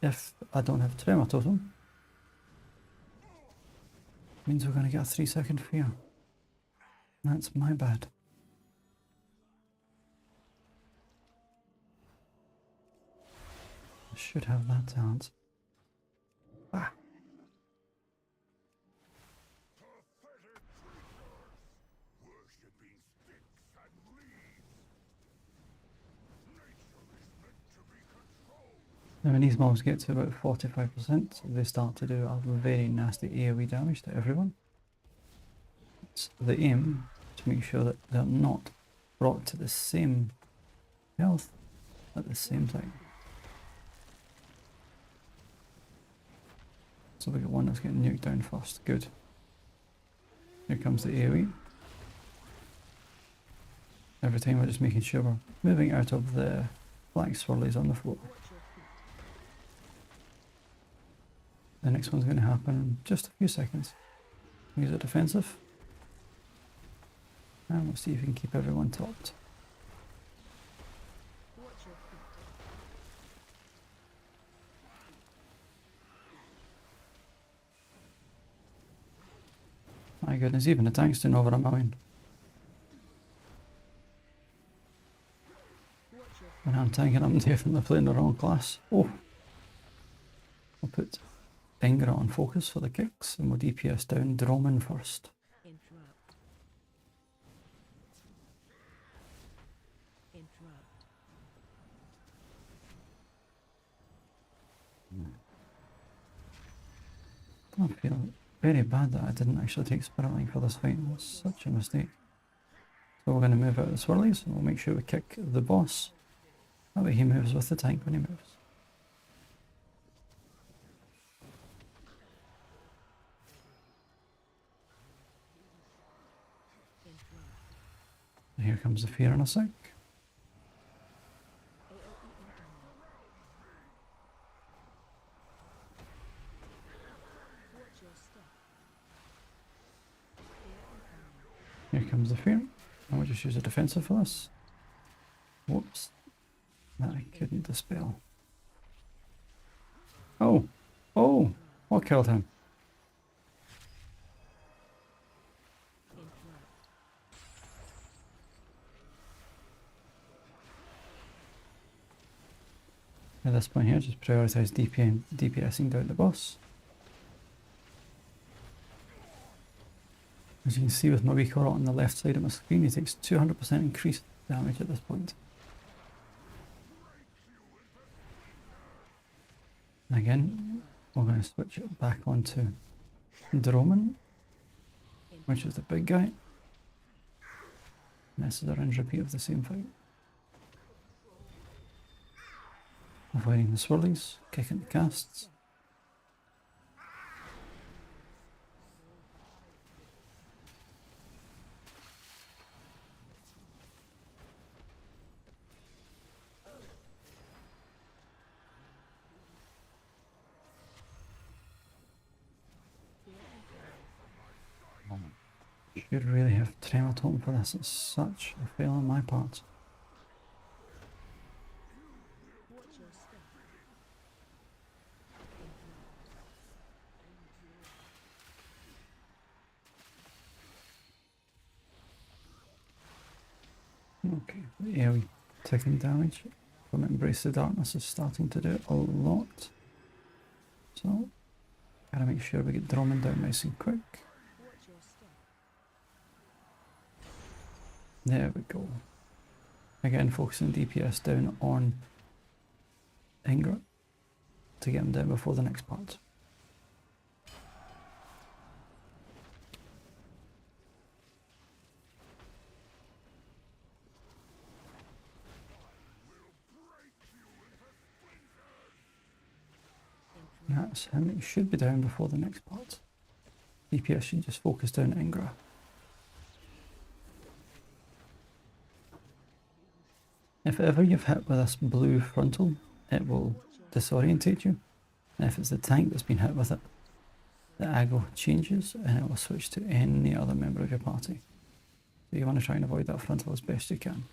if I don't have Tremor Totem, it means we're going to get a 3-second fear. That's my bad. I should have that talent. Ah. Now when these mobs get to about 45%, they start to do a very nasty AoE damage to everyone. It's the aim to make sure that they're not brought to the same health at the same time. So we got one that's getting nuked down first. Good. Here comes the AoE. Every time we're just making sure we're moving out of the black swirlies on the floor. The next one's going to happen in just a few seconds. Use a defensive. And we'll see if we can keep everyone topped. My goodness, even the tank's doing over 1 million. When I'm tanking, I'm definitely playing the wrong class. Oh! I'll put Ingra on focus for the kicks, and we'll DPS down Droman first. I feel very bad that I didn't actually take Spiraling for this fight. That's such a mistake. So we're going to move out of the swirlies, and we'll make sure we kick the boss. That way he moves with the tank when he moves. And here comes the fear in a sec. Here comes the fear. And we'll just use a defensive for this. Whoops. That I couldn't dispel. Oh! Oh! What killed him? At this point here, just prioritise DPSing down the boss. As you can see with my weak aura on the left side of my screen, he takes 200% increased damage at this point. Again, we're going to switch it back onto Droman, which is the big guy. And this is a range repeat of the same fight. Avoiding the swirlies, kicking the casts. Should really have Tremor Totem for this. It's such a fail on my part. Okay, the AoE taking damage from Embrace the Darkness is starting to do a lot. So, gotta make sure we get Drummond down nice and quick. There we go. Again, focusing DPS down on Ingra to get him down before the next part. That's him. It should be down before the next part. DPS should just focus down Ingra. If ever you've hit with this blue frontal, it will disorientate you. And if it's the tank that's been hit with it, the aggro changes and it will switch to any other member of your party. So you want to try and avoid that frontal as best you can.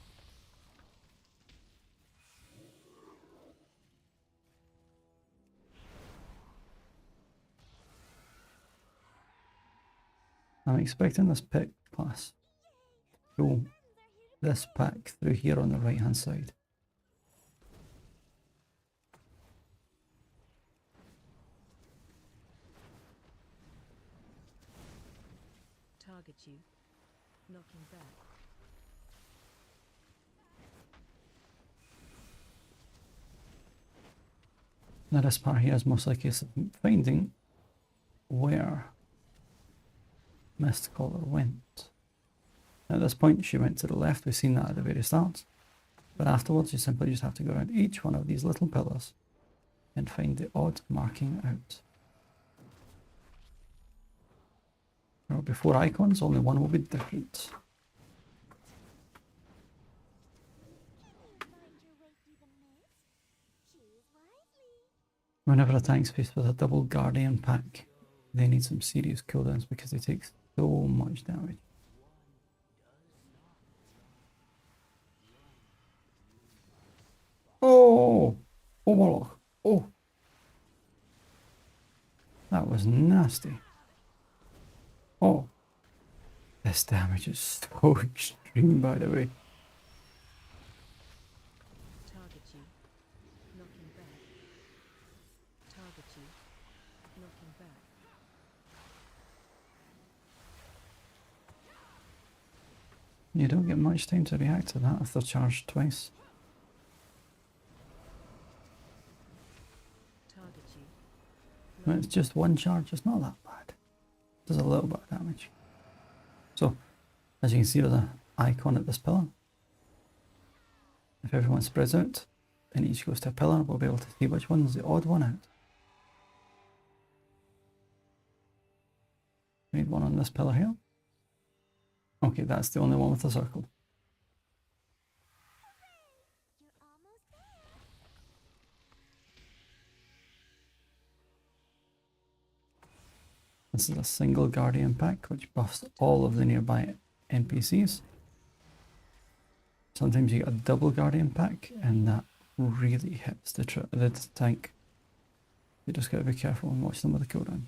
I'm expecting this pick class to go this pack through here on the right hand side. Target you, knocking back. Now this part here is most likely finding where Mistcaller went. At this point she went to the left, we've seen that at the very start. But afterwards you simply just have to go around each one of these little pillars and find the odd marking out. There will be 4 icons, only one will be different. Whenever a tank's faced with a double Guardian pack, they need some serious cooldowns because they take so much damage. Oh! Oh, Warlock! Oh! That was nasty. Oh! This damage is so extreme, by the way. Target you, knocking back. Target you, knocking back. You don't get much time to react to that if they're charged twice. Target you. When it's just one charge, it's not that bad. It does a little bit of damage. So, as you can see with the icon at this pillar, if everyone spreads out and each goes to a pillar, we'll be able to see which one's the odd one out. We need one on this pillar here. Okay, that's the only one with a circle. This is a single Guardian pack which buffs all of the nearby NPCs. Sometimes you get a double Guardian pack and that really hits the tank. You just gotta be careful and watch them with the cooldown.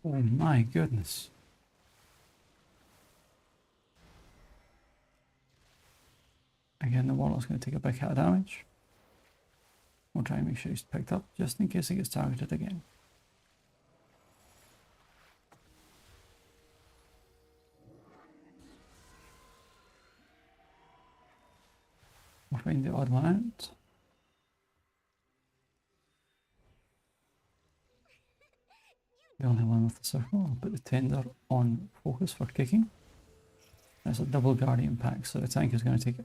Oh my goodness. Again, the Warlock's going to take a big hit of damage. We'll try and make sure he's picked up, just in case he gets targeted again. We'll find the odd one out. The only one with the circle. I'll put the tender on focus for kicking. That's a double guardian pack, so the tank is going to take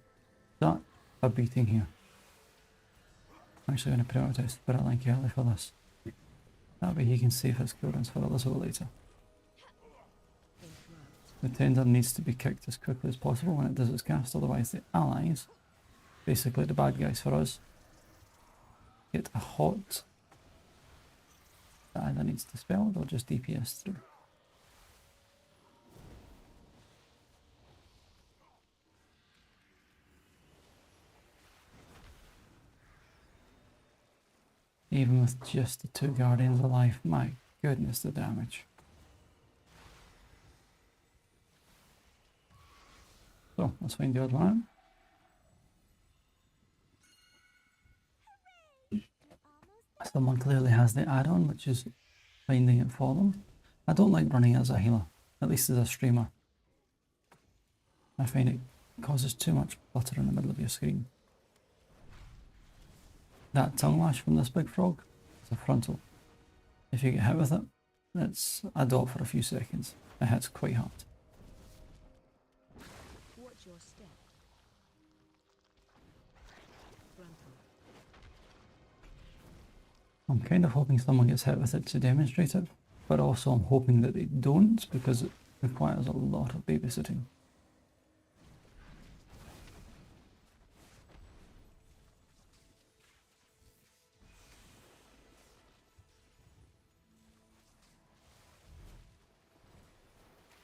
that a beating here. I'm actually going to prioritize Spirit Link early for this. That way he can save his cooldowns for a little later. The tender needs to be kicked as quickly as possible when it does its cast, otherwise the allies, basically the bad guys for us, get a hot that either needs dispelled or just DPS through. Even with just the 2 guardians alive, my goodness, the damage. So let's find the odd one out. Someone clearly has the add-on, which is finding it for them. I don't like running as a healer, at least as a streamer. I find it causes too much clutter in the middle of your screen. That tongue lash from this big frog is a frontal. If you get hit with it, it's a dot for a few seconds. It hits quite hard. Watch your step. Frontal. I'm kind of hoping someone gets hit with it to demonstrate it, but also I'm hoping that they don't because it requires a lot of babysitting.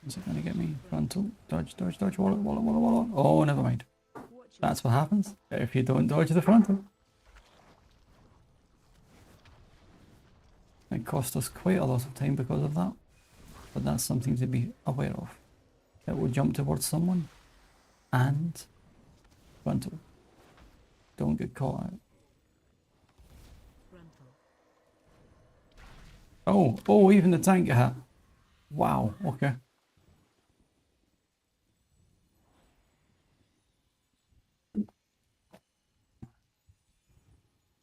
Is it going to get me? Frontal. Dodge, dodge, dodge. Wallet, wallet, wallet, wallet. Oh, never mind. That's what happens if you don't dodge the frontal. It cost us quite a lot of time because of that. But that's something to be aware of. It will jump towards someone and frontal. Don't get caught out. Frontal. Oh, even the tank got hit. Wow, okay.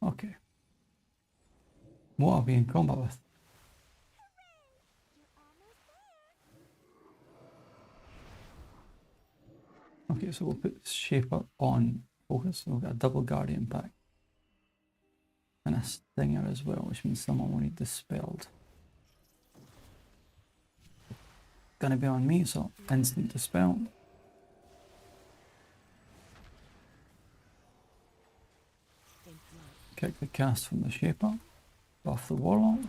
Okay. What are we in combat with? Okay, so we'll put Shaper on focus. We've got a double guardian pack. And a stinger as well, which means someone will need dispelled. Gonna be on me, so instant dispel. In flight. Kick the cast from the Shaper. Buff the Warlock.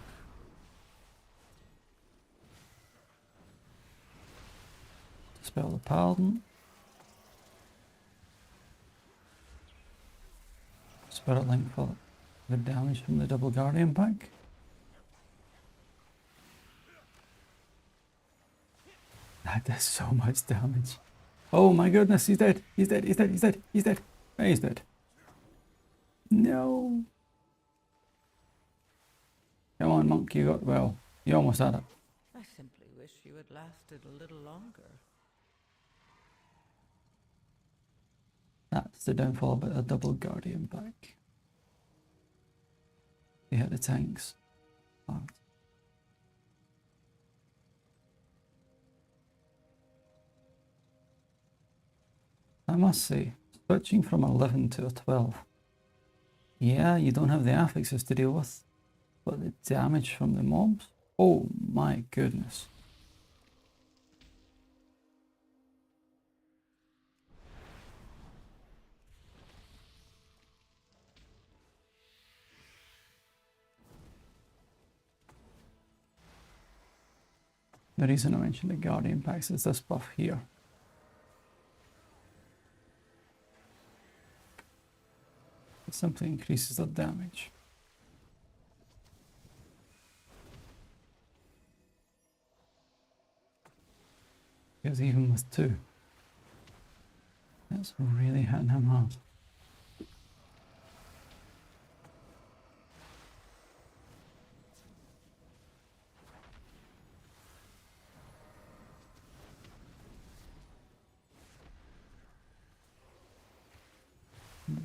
Dispel the Paladin. Spirit Link for the damage from the double guardian pack. That does so much damage. Oh my goodness, he's dead. He's dead, he's dead, he's dead, he's dead. He's dead. No. Come on, monk, you got, well, you almost had it. I simply wish you had lasted a little longer. That's the downfall of a double guardian pack. They hit the tanks hard. I must say, switching from 11 to a 12. Yeah, you don't have the affixes to deal with, but the damage from the mobs? Oh my goodness. The reason I mentioned the guardian packs is this buff here. It simply increases the damage. Because even with 2, It's really hitting him hard.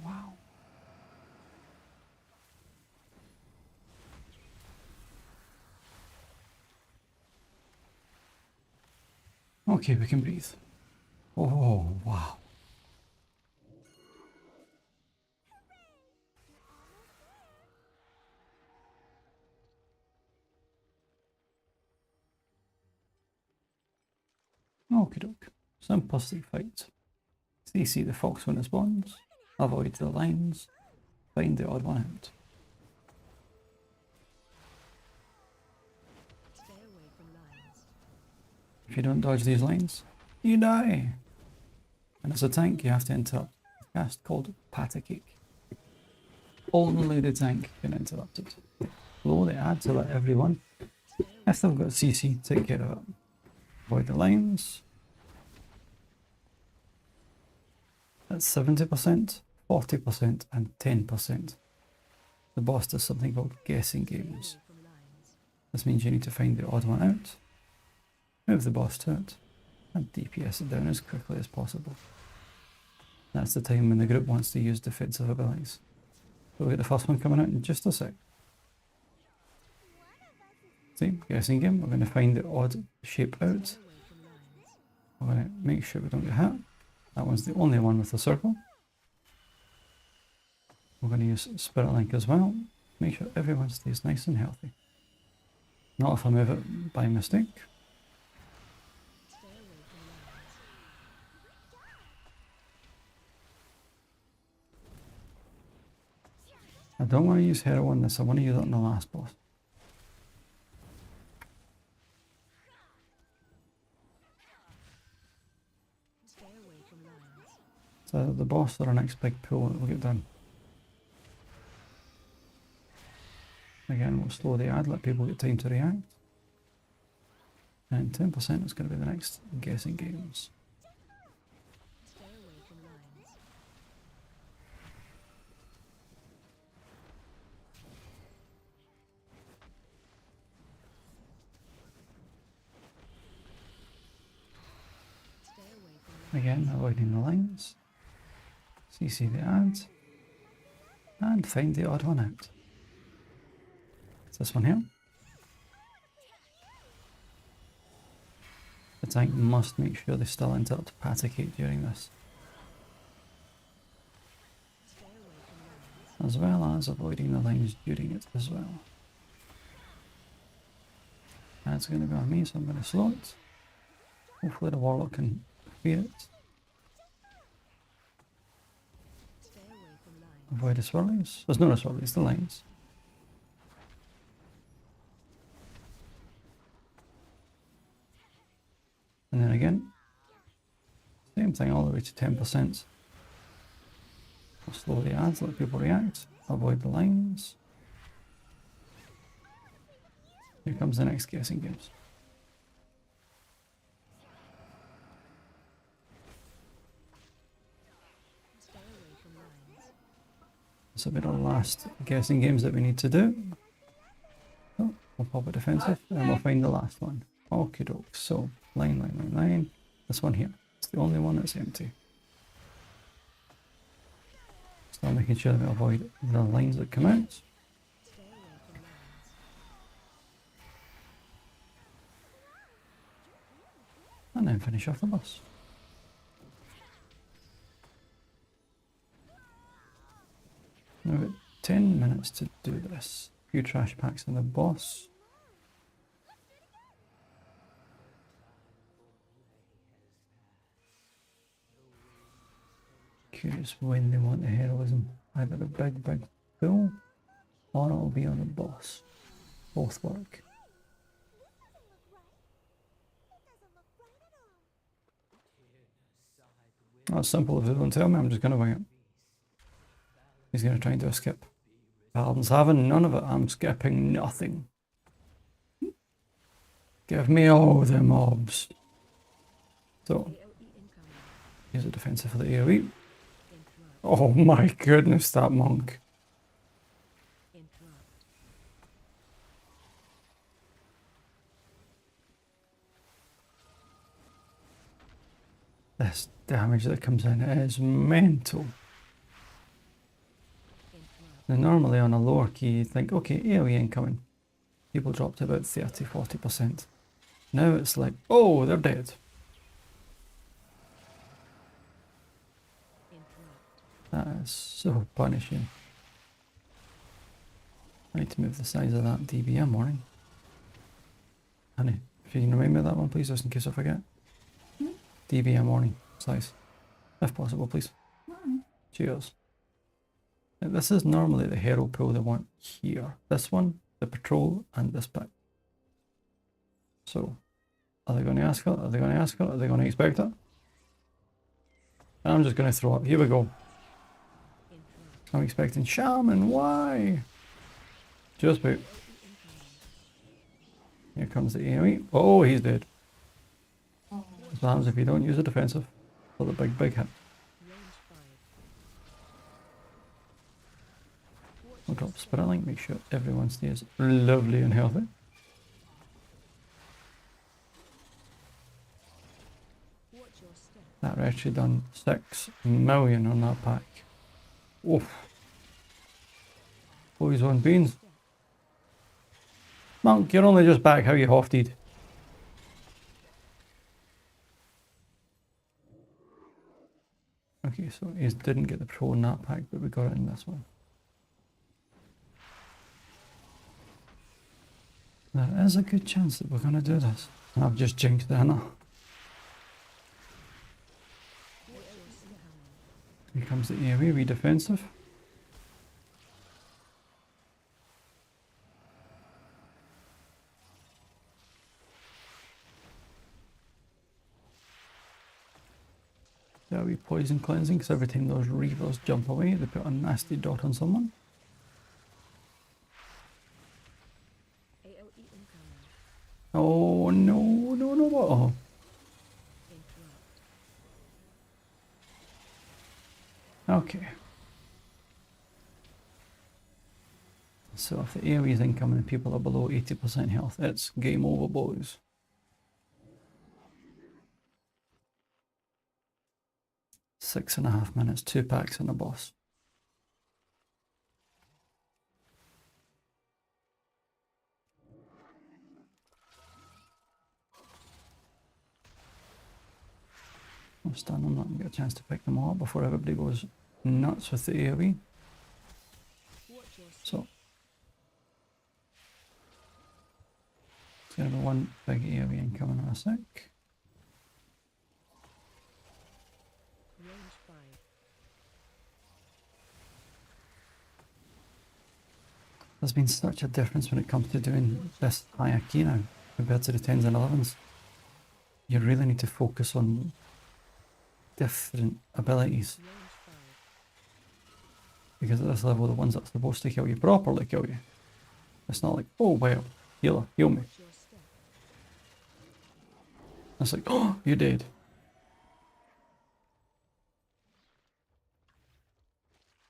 Wow. Okay, we can breathe. Oh, wow. Okie doke. Simplistic fight. CC the fox when it spawns, avoid the lines, find the odd one out. Stay away from lines. If you don't dodge these lines, you die. And as a tank, you have to interrupt a cast called Patakik. Only the tank can interrupt it. Blow the ad to let everyone, if they've got CC, take care of it. Avoid the lines. That's 70%, 40%, and 10%. The boss does something called guessing games. Away from lines. This means you need to find the odd one out, move the boss to it, and DPS it down as quickly as possible. That's the time when the group wants to use defensive abilities. So we'll get the first one coming out in just a sec. See, guessing game, we're going to find the odd shape out. Stay away from lines. We're going to make sure we don't get hit. That one's the only one with a circle. We're going to use Spirit Link as well. Make sure everyone stays nice and healthy. Not if I move it by mistake. Stay away from lines. I don't want to use Hero on this, I want to use it on the last boss. Stay away from lines. So the boss or our next big pull that we'll get done. Again, we'll slow the ad, let people get time to react. And 10% is going to be the next guessing games. Stay away from lines. Stay away from lines. Again, avoiding the lines. CC the ads. And find the odd one out. It's this one here. The tank must make sure they still interrupt Patakate during this. Stay away from lines. As well as avoiding the lines during it as well. That's going to be on me, so I'm going to slow it. Hopefully the Warlock can clear it. Stay away from lines. Avoid the swirlies. There's no swirlies, the lines. And then again, same thing all the way to 10%. We'll slow the ads, let people react, avoid the lines. Here comes the next guessing games. Stay away from lines. This will be the last guessing games that we need to do. Oh, we'll pop a defensive and we'll find the last one. Okie doke. So, line. This one here. It's the only one that's empty. Still making sure that we avoid the lines that come out. Stay away from lines. And then finish off the boss. Now we've got 10 minutes to do this. A few trash packs and the boss. Curious when they want the heroism. Either a big pull or it'll be on the boss. Both work. That's simple. If they don't tell me, I'm just going to wing it. He's going to try and do a skip. Paladin's having none of it. I'm skipping nothing. Give me all the mobs. So, AOE incoming. Use a defensive for the AoE. Interrupt. Oh my goodness, that monk. Interrupt. This damage that comes in is mental. Interrupt. Now, normally on a lower key, you think, okay, AoE incoming. People drop to about 30-40%. Now it's like, oh, they're dead. Interrupt. That is so punishing. I need to move the size of that DBM warning. Honey, if you can remind me of that one, please, just in case I forget. DBM warning size, if possible, please. Cheers. Now, this is normally the hero pool they want here. This one, the patrol, and this pack. So, are they going to ask it? Are they going to ask it? Are they going to expect it? I'm just going to throw up. Here we go. Interrupt. I'm expecting Sham, and why? Just about. Here comes the AoE. Oh, he's dead. Oh, What happens if you don't use a defensive for the big hit? Range 5. We'll drop Spirit Link, make sure everyone stays lovely and healthy. Watch your step. That actually done 6 million on that pack. Oof. Boys on beans. Monk, you're only just back how you hofted. Okay, so he didn't get the pro in that pack, but we got it in this one. There is a good chance that we're going to do this. And I've just jinxed it, haven't I? Here comes the AoE, we defensive. There we poison cleansing, because every time those reavers jump away, they put a nasty dot on someone. AoE incoming. Oh no, no, no, oh. Interrupt. Okay. So if the AoE is incoming and people are below 80% health, it's game over, boys. 6.5 minutes, 2 packs and a boss. I'll stand on that and get a chance to pick them all up before everybody goes nuts with the AoE. Watch your step. So it's going to be one big AoE incoming in a sec. Range 5. There's been such a difference when it comes to doing this higher key now compared to the 10s and 11s. You really need to focus on different abilities, Range 5. because at this level the ones that are supposed to kill you properly kill you. It's not like, oh well, healer, heal me. Watch your step. It's like, oh, you're dead.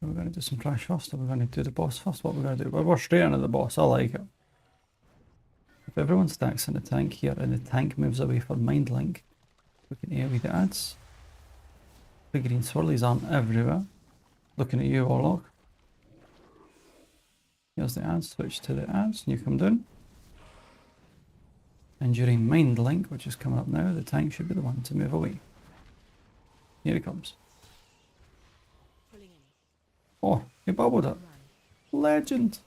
Are we going to do some trash first, or are we going to do the boss first? What are we going to do? Well, we're straight into the boss, I like it. If everyone stacks in the tank here and the tank moves away for Mind Link, we can AoE the ads. The green swirlies aren't everywhere. Looking at you, Warlock. Here's the ads, switch to the ads, and you come down. And during Mind Link, which is coming up now, the tank should be the one to move away. Here it comes. Pulling in. Oh, he bubbled it. Run. Legend.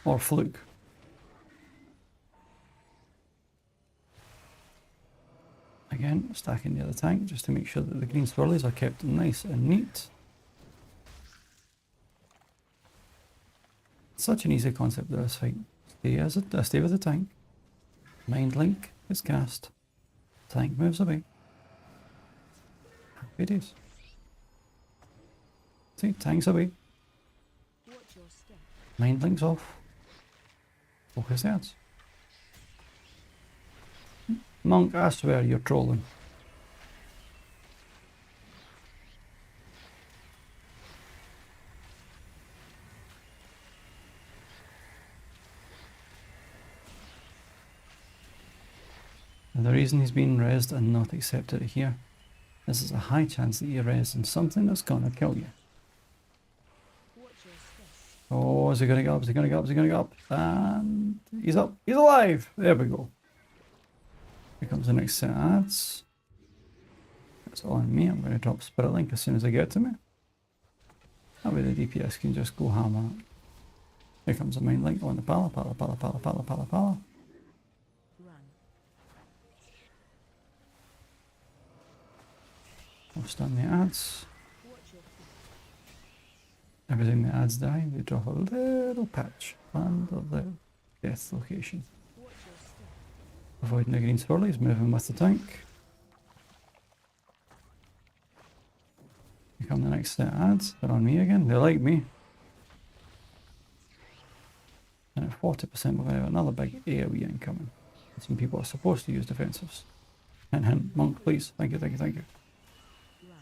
Or fluke. Again, stacking the other tank just to make sure that the green swirlies are kept nice and neat. Such an easy concept of this fight. Stay with the tank. Mind Link is cast. Tank moves away. Happy days. See, tank's away. Watch your step. Mind Link's off. Focus the ads. Monk, I swear you're trolling. And the reason he's been rezzed and not accepted here is there's a high chance that you're rezzed in something that's gonna kill you. Watch your step. Oh, is he gonna go up? Is he gonna go up? Is he gonna go up? And he's up. He's alive! There we go. Here comes the next set of ads. It's on me. I'm gonna drop Spirit Link as soon as they get to me. That way the DPS can just go ham on it. Here comes the Mind Link on the pala. Run. I'll stun the ads. Watch your feet. Every time the ads die, they drop a little patch under the death location. Watch your step. Avoiding the green swirlies, moving with the tank. Here come the next set of ads. They're on me again. They like me. And at 40%, we're going to have another big AoE incoming. Some people are supposed to use defensives. Hint, hint. Monk, please. Thank you, thank you, thank you. Run.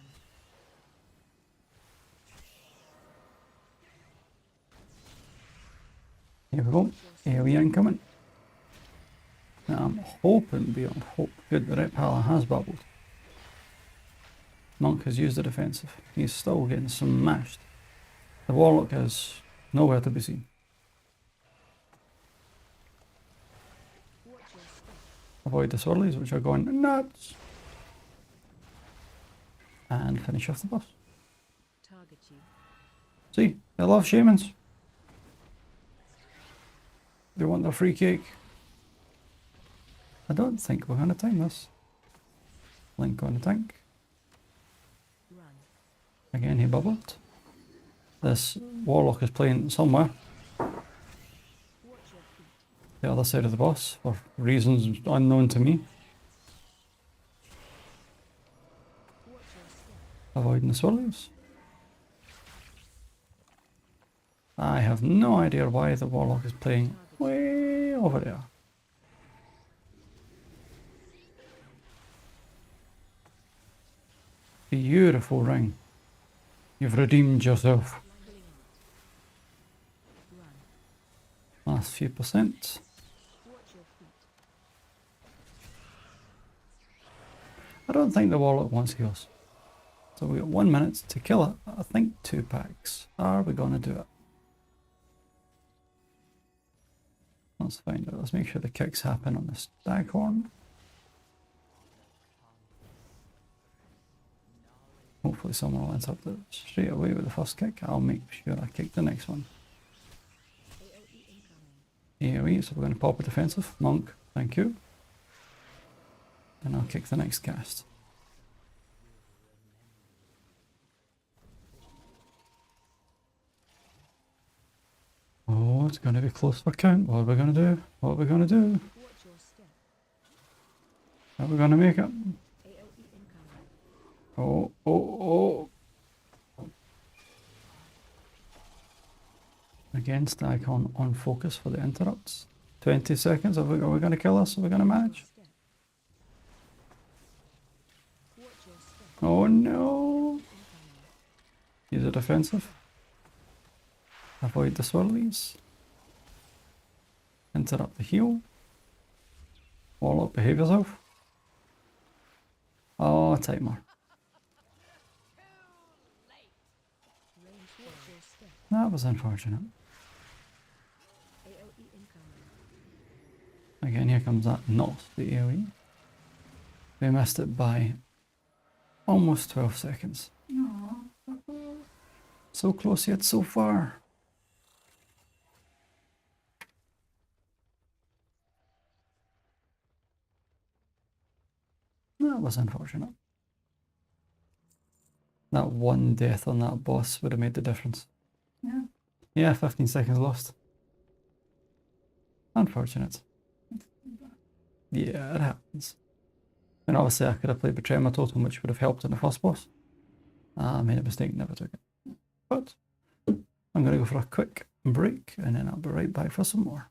Here we go. AoE incoming. Now I'm hoping beyond hope. Good, the Rep Pala has bubbled. Monk has used the defensive. He's still getting smashed. The Warlock is nowhere to be seen. Watch your step. Avoid the swirlies, which are going nuts. And finish off the boss. Target you. See, they love shamans. They want their free cake. I don't think we're going to time this. Link on the tank. Run. Again, he bubbled. This Warlock is playing somewhere. Watch your feet. The other side of the boss, for reasons unknown to me. Watch your step. Avoiding the swirlies. I have no idea why the Warlock is playing way over there. Beautiful ring. You've redeemed yourself. Run. Last few percent. Watch your feet. I don't think the Warlock wants heals. So we got 1 minute to kill it. I think 2 packs. Are we gonna do it? Let's find out. Let's make sure the kicks happen on the Staghorn. Hopefully someone will ends up straight away with the first kick. I'll make sure I kick the next one. AoE incoming. AoE, so we're going to pop a defensive. Monk, thank you. And I'll kick the next cast. Oh, it's going to be close for count. What are we going to do? What are we going to do? Watch your step. Are we going to make it? AoE incoming. Oh, oh, oh. Against the icon on focus for the interrupts. 20 seconds. Are we going to kill us? Are we going to manage? Step. Watch your step. Oh no. Incoming. Use a defensive. Avoid the swirlies. Interrupt the heal. Warlock, behave yourself. Oh, timer. Range. Watch your step. That was unfortunate. AoE incoming. Again, here comes that not the AoE. We missed it by almost 12 seconds. No. So close yet so far. That was unfortunate. That one death on that boss would have made the difference. Yeah. Yeah, 15 seconds lost. Unfortunate. Yeah, it happens. And obviously I could have played Betrayal My Totem, which would have helped in the first boss. I made a mistake, never took it. But I'm going to go for a quick break and then I'll be right back for some more.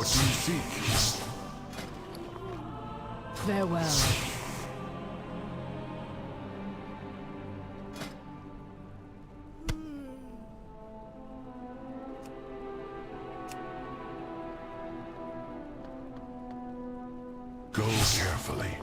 What do you seek? Farewell. Go carefully.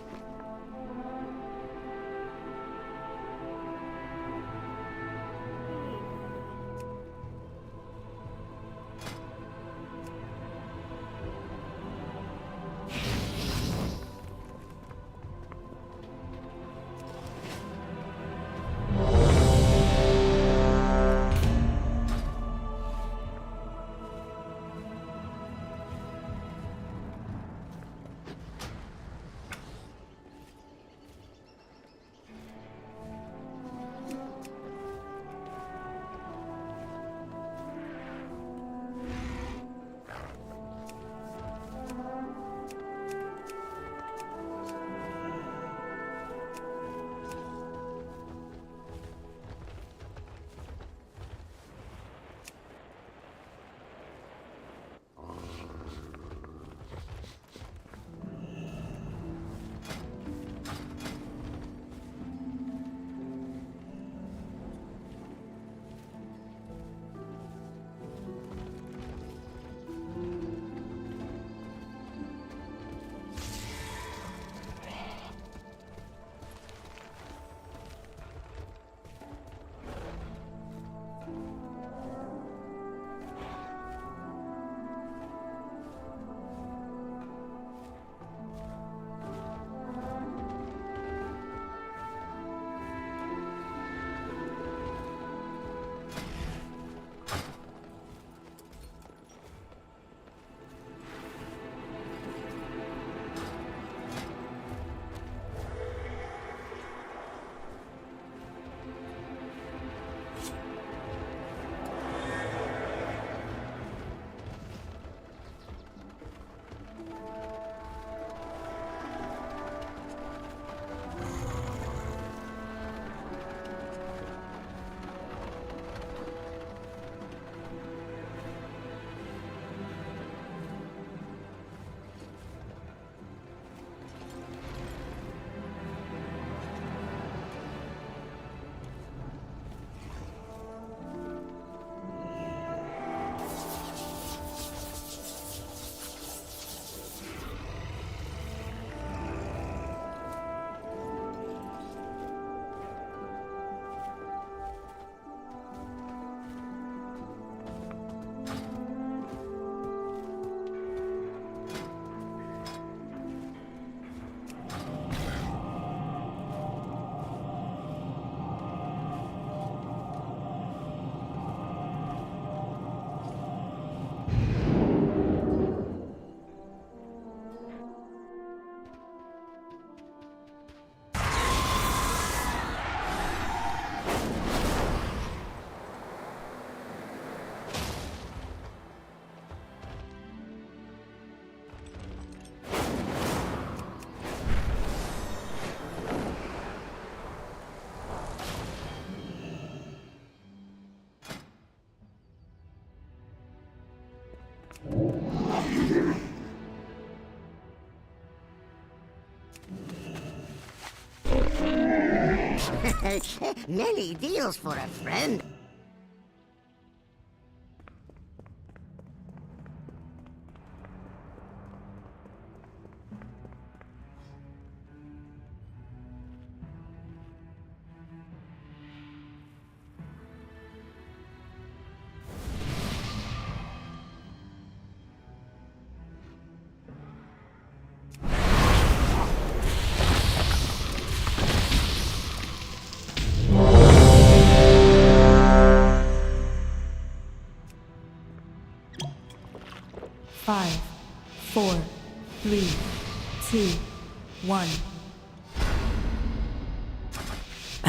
Many deals for a friend.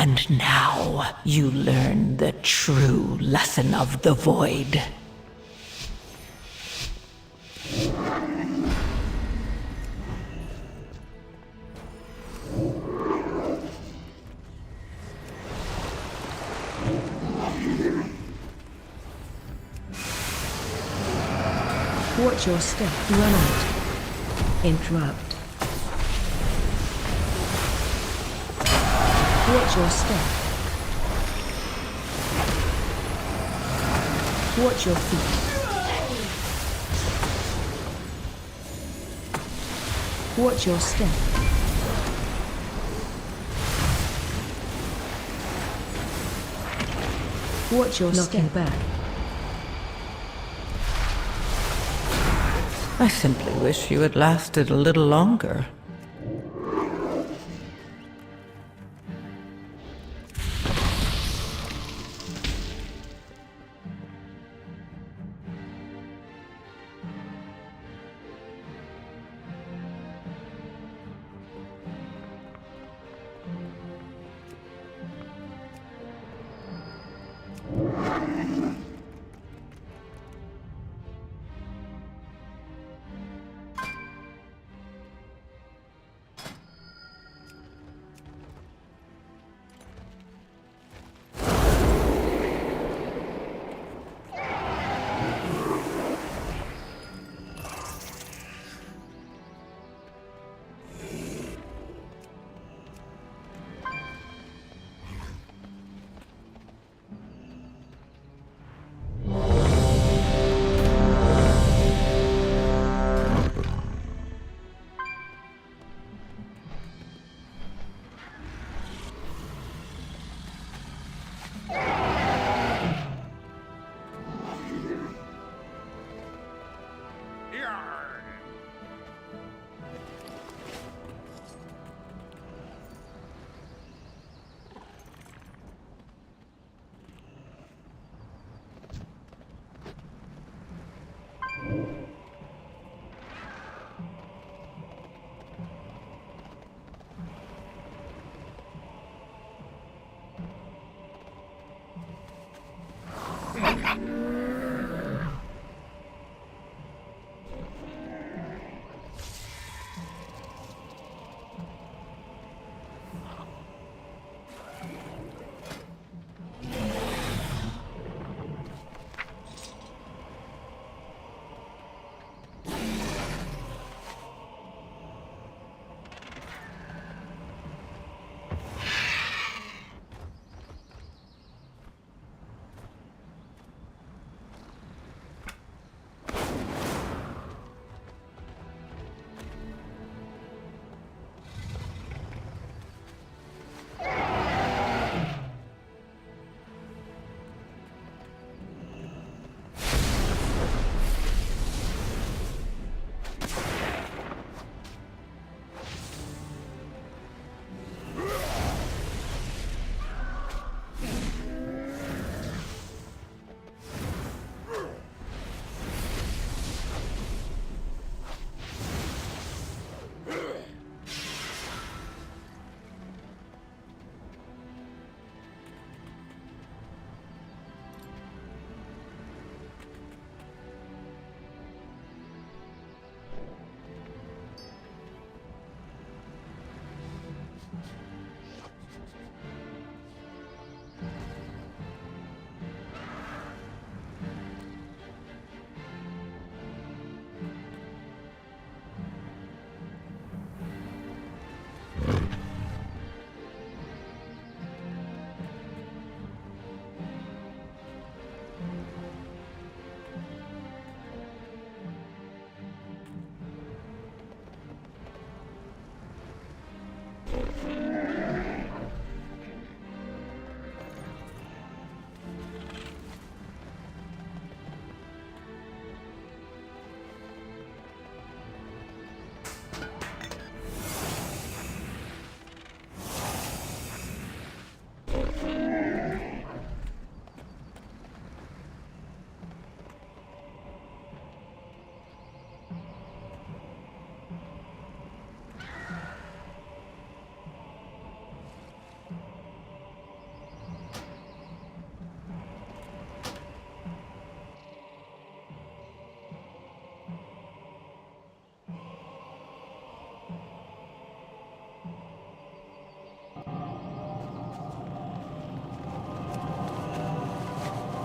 And now you learn the true lesson of the void. Watch your step. Run out. Interrupt. Watch your step. Watch your feet. Watch your step. Watch your step. Back. I simply wish you had lasted a little longer.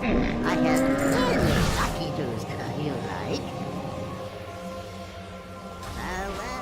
I have many lucky to tell you like. Farewell.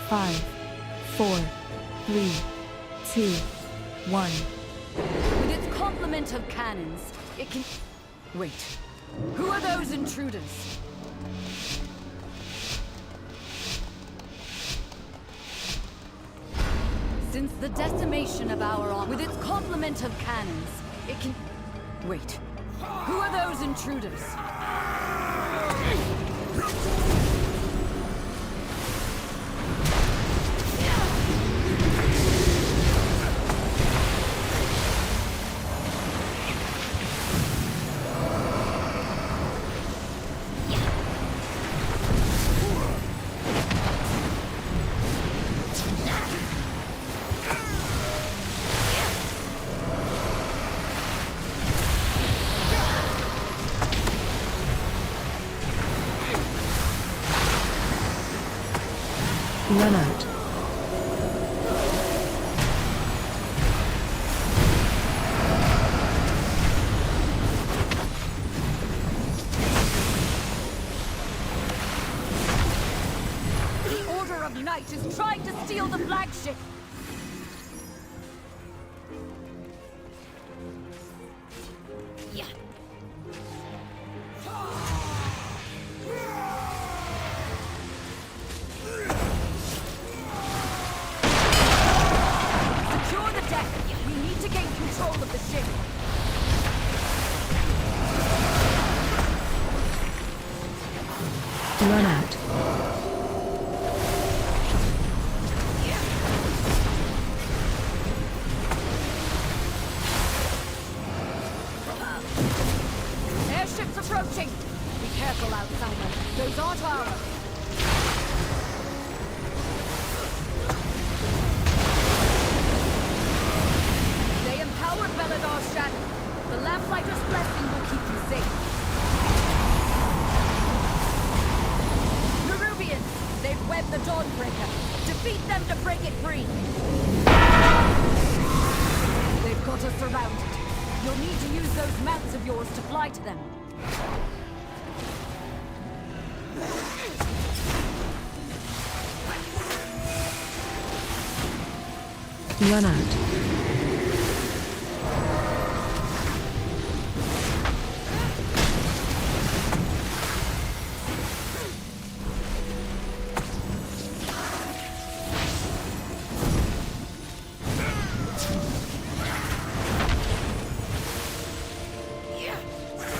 Five, 4, 3, 2, 1. With its complement of cannons, it can... Wait. Who are those intruders? Since the decimation of our army... With its complement of cannons, it can... Wait. Who are those intruders? Run out. The Order of Night is trying to steal the flagship! Secure the deck! We need to gain control of the ship! Run out. Airships approaching! Be careful, outsider. Those aren't ours. They empowered Beladar's shadow. The Lamplighter's blessing will keep you safe. Nerubians! They've webbed the Dawnbreaker. Defeat them to break it free! They've got us surrounded. You'll need to use those mounts of yours to fly to them. Run out.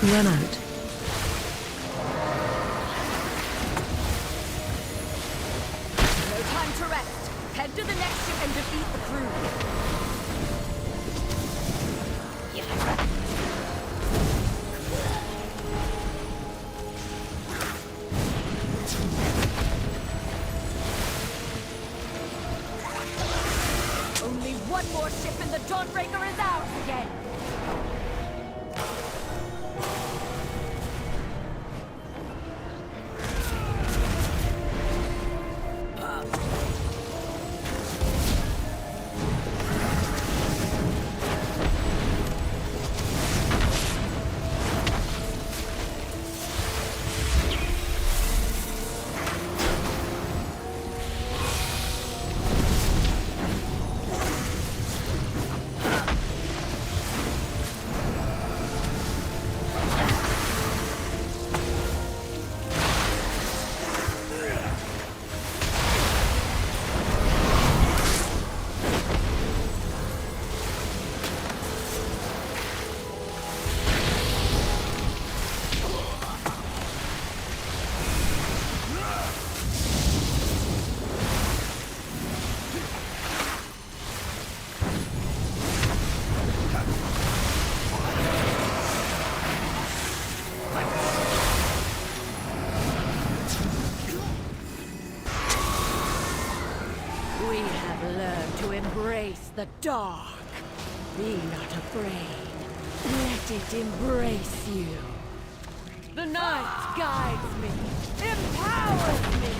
Run out. to the next ship and defeat the crew. Only one more ship and the Dawnbreaker is ours again! We have learned to embrace the dark. Be not afraid. Let it embrace you. The night guides me, empowers me.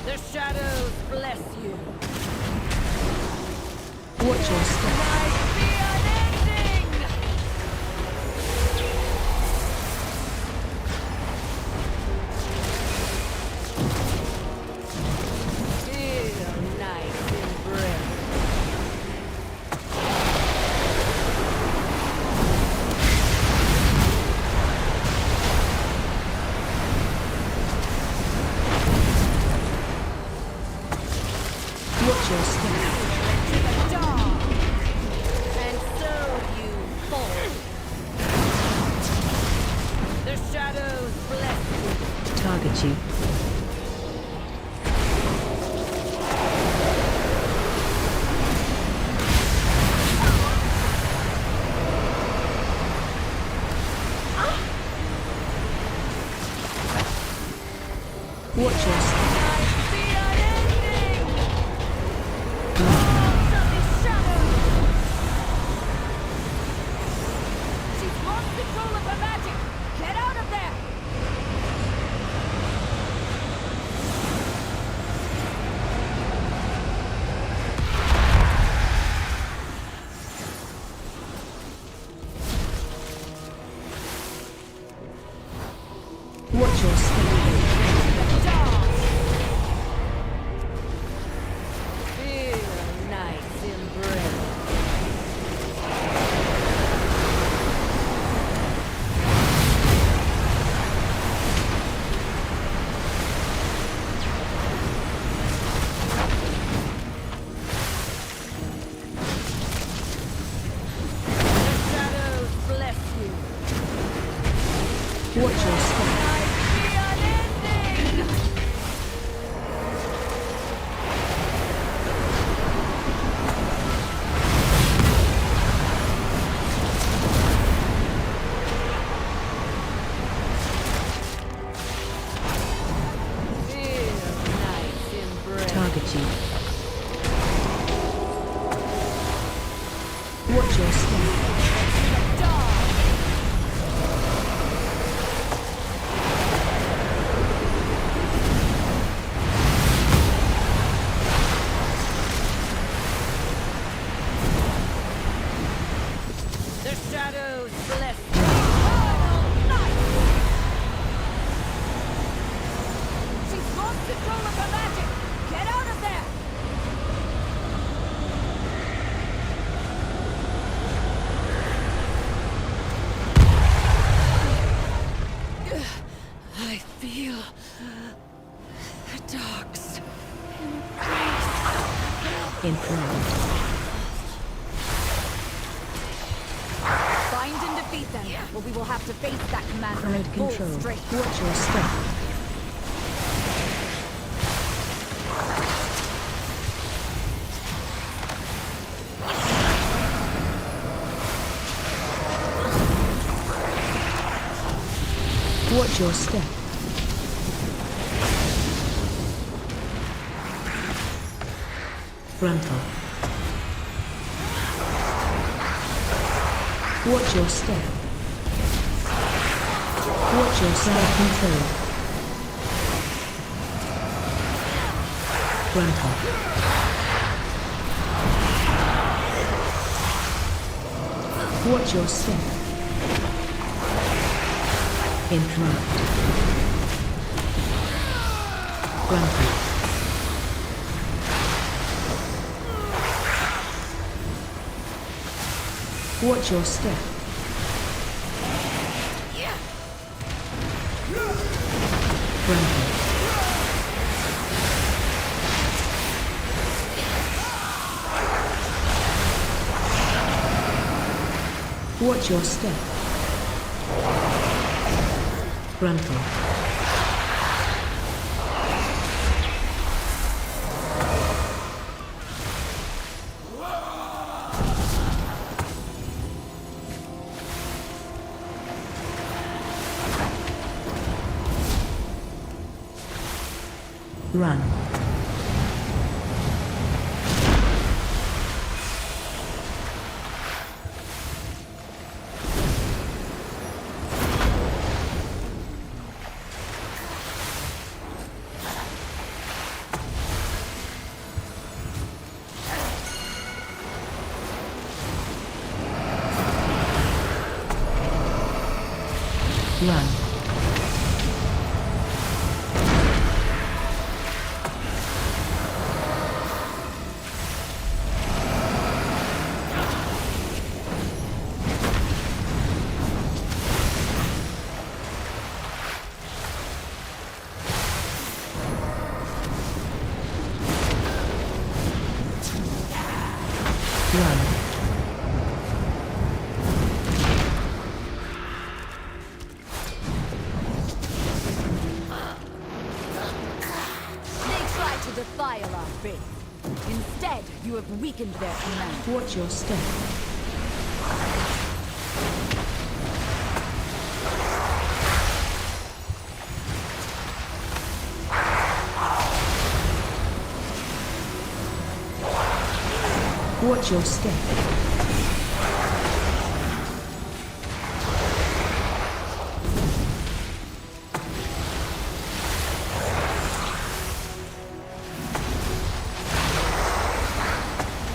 The shadows bless you. Watch your step. Night be unending! Feel night's embrace. Watch your step. To the dark. And so you fall. The shadows bless you. Target you. Watch your step. Night be unending! Arms of the shadows! She's lost control of her magic! Get out of there! Watch your step. Dark! Feel night's embrace. The shadows bless you. Watch your step. Night be unending! Feel night's embrace. Target you. Watch your step. Dark! Improved. Find and defeat them, or we will have to face that commander Crowd in full control. strength. Watch your step. Watch your step. Frontal. Watch your step. Watch your step. Control. Frontal. Watch your step. Interrupt. Frontal. Watch your step. Frontal. Watch your step. Frontal. Run. Run. Run. They tried to defile our faith. Instead, you have weakened their command. Watch your step. Watch your step.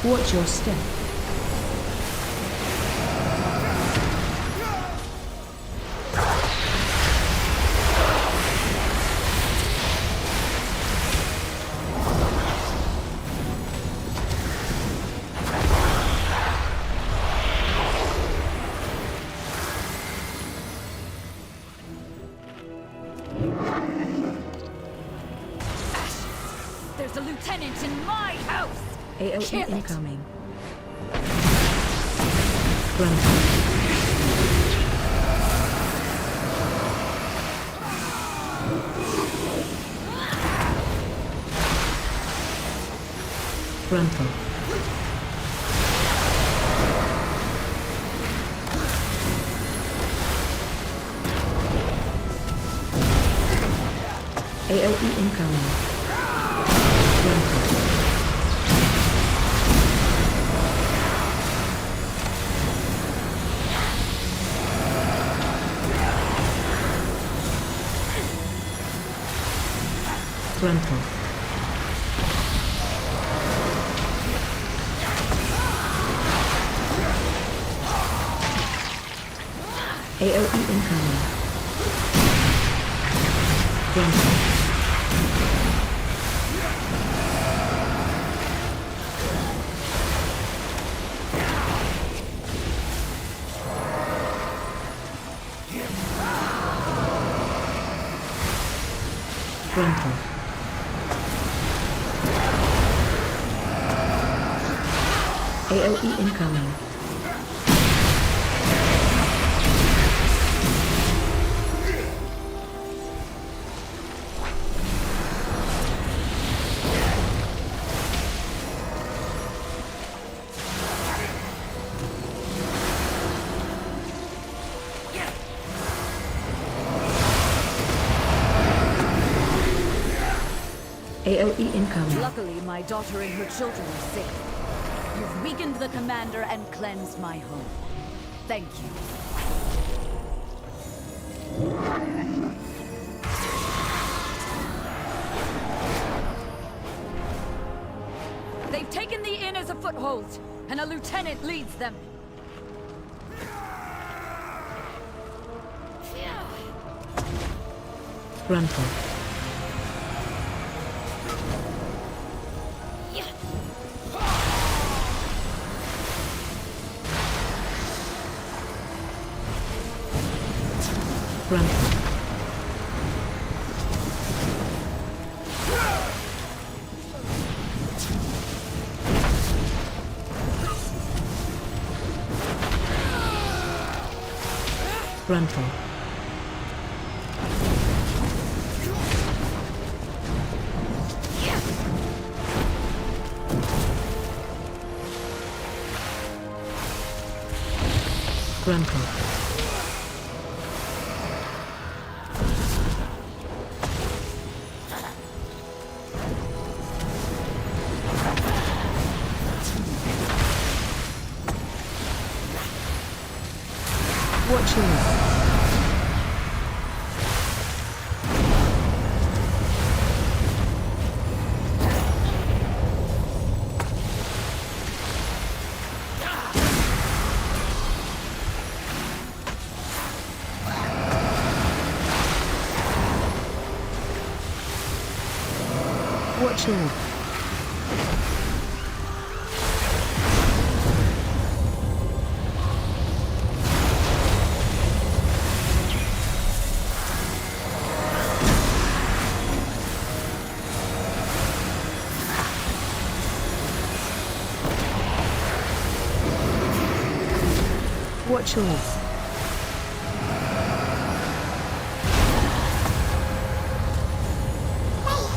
Watch your step. There's a lieutenant in my house! AOE Kill it. incoming. Frontal. Frontal. AOE incoming. Frontal. Frontal. AOE incoming. Frontal. Frontal. AOE incoming. AOE incoming. Luckily, my daughter and her children are safe. You've weakened the commander and cleansed my home. Thank you. They've taken the inn as a foothold, and a lieutenant leads them. Gruntle. Gruntle. Gruntle. Gruntle. Watch your Watch your Watch yours.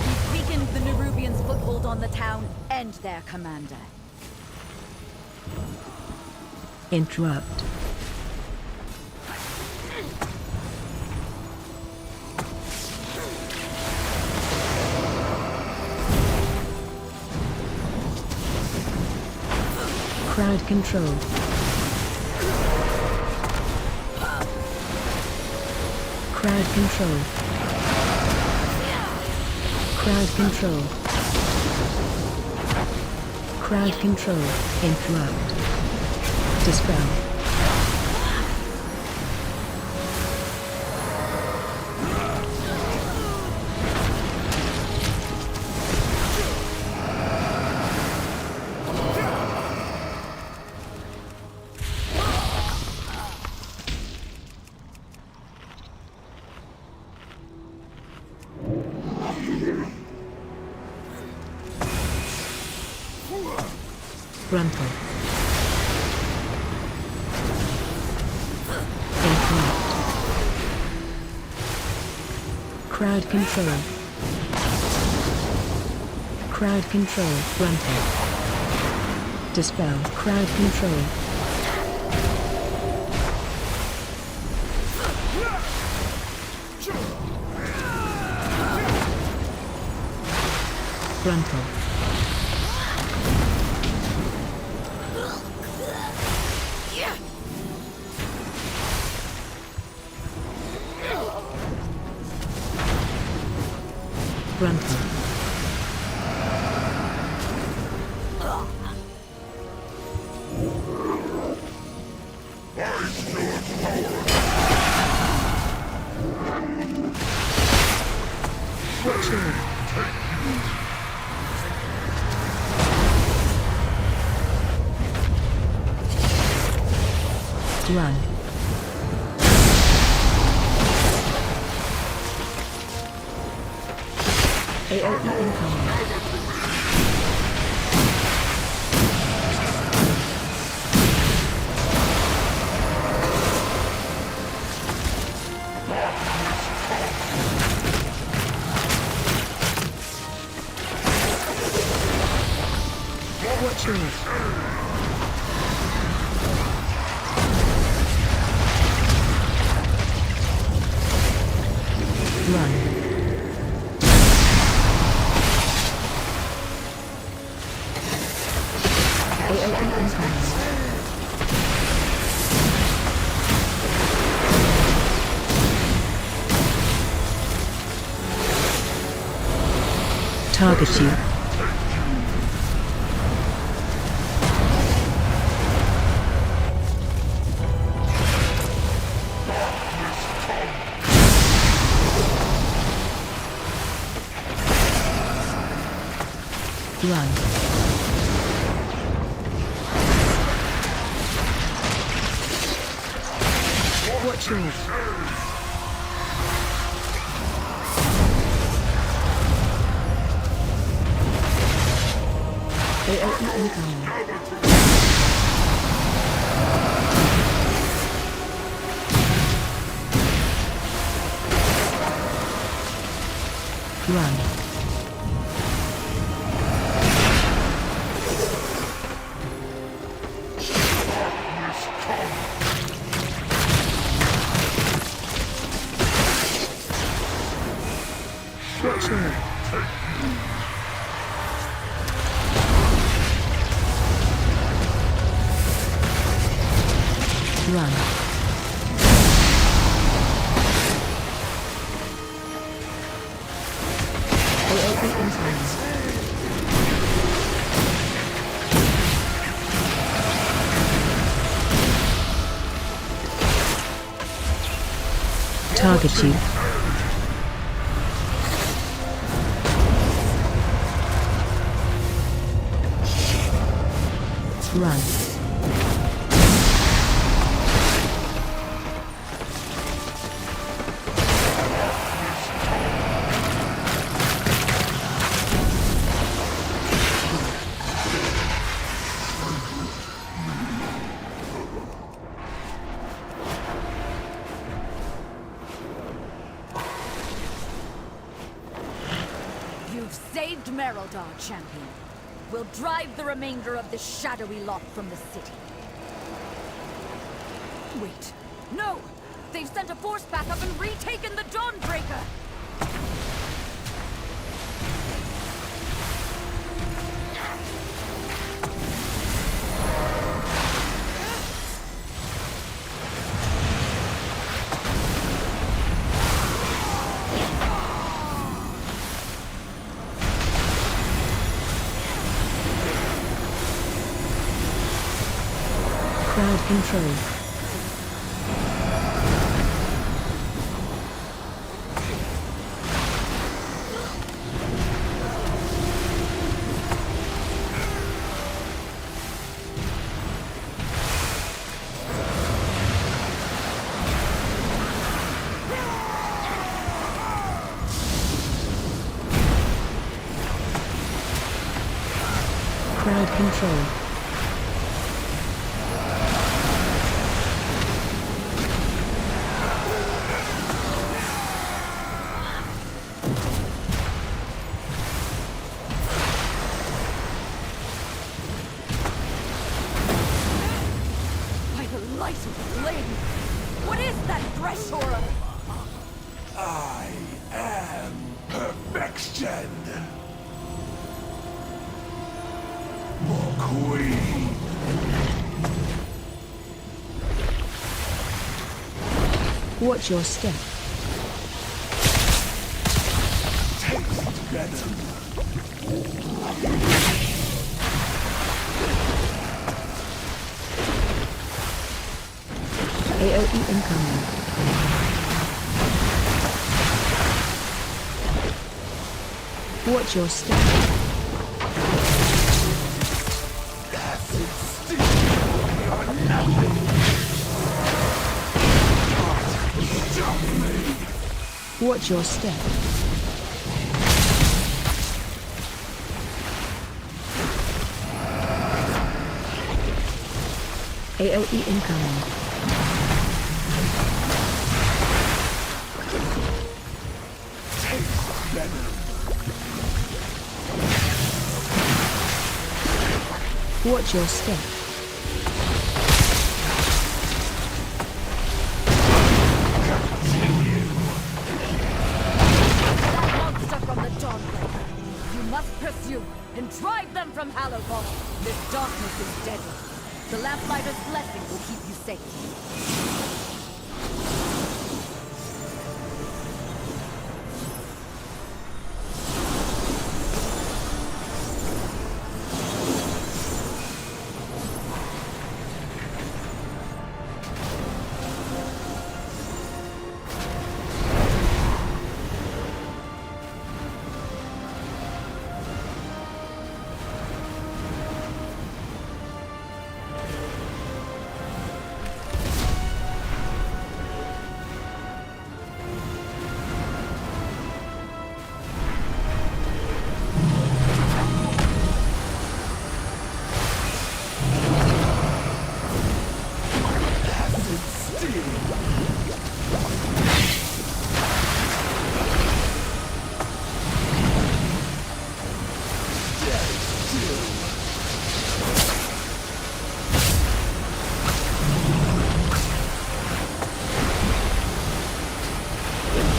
You've weakened the Nerubians' foothold on the town and their commander. Interrupt. Crowd control. Crowd control. Crowd control. Crowd control. Interrupt. Dispel. Gruntle. Interrupt. Crowd control. Crowd control. Gruntle. Dispel. Crowd control. Gruntle. Gruntle. Watch your run. AOE incoming. Target you. Run. Watch your AOE incoming. Run. Watch your Run. AOE incoming. Target you. Run. You've saved Merodar, champion. We'll drive the remainder of this shadowy lot from the city. Wait. No! They've sent a force backup and retaken the Dawnbreaker! Crowd control. Crowd control. By the light of the flame! What is that threshold? I am perfection. Queen. Watch your step. Taste venom. AOE incoming. Watch your step. Watch your step. AOE incoming. Watch your step. That monster from the Dawnbreaker! You must pursue and drive them from Hallowfall! This darkness is deadly. The Lamplighter's blessing will keep you safe.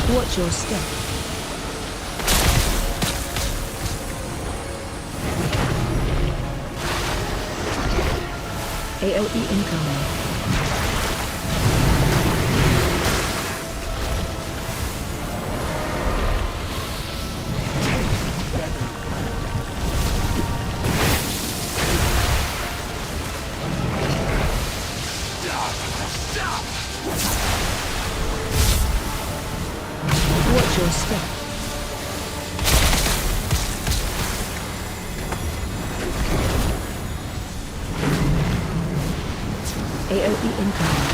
Watch your step. AOE incoming. Watch your step. AOE incoming.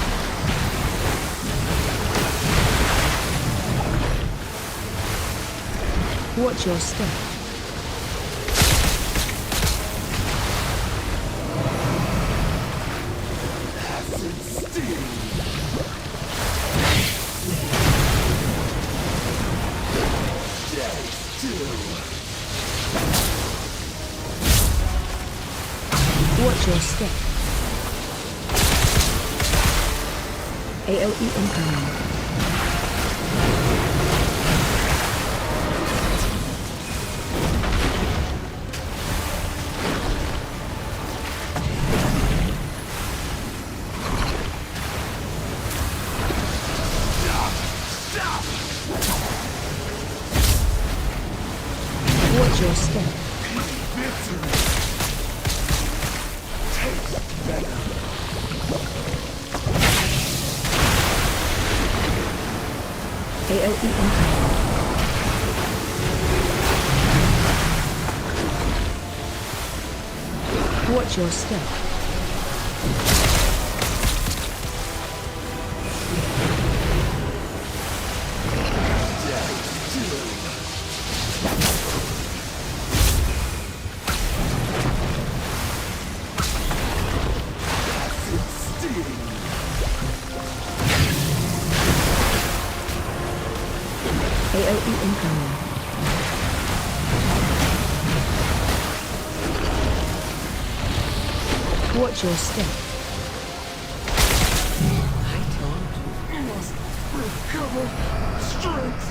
Watch your step. Watch your step. AOE incoming. Watch your step. AOE incoming. Watch your step. AOE incoming. Watch your step. I told you. You must recover strength.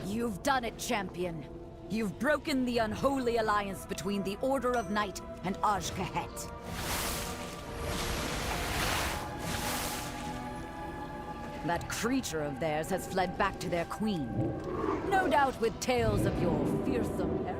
You've done it, champion. You've broken the unholy alliance between the Order of Night and Aj-Kahet. That creature of theirs has fled back to their queen. No doubt with tales of your fearsome errands.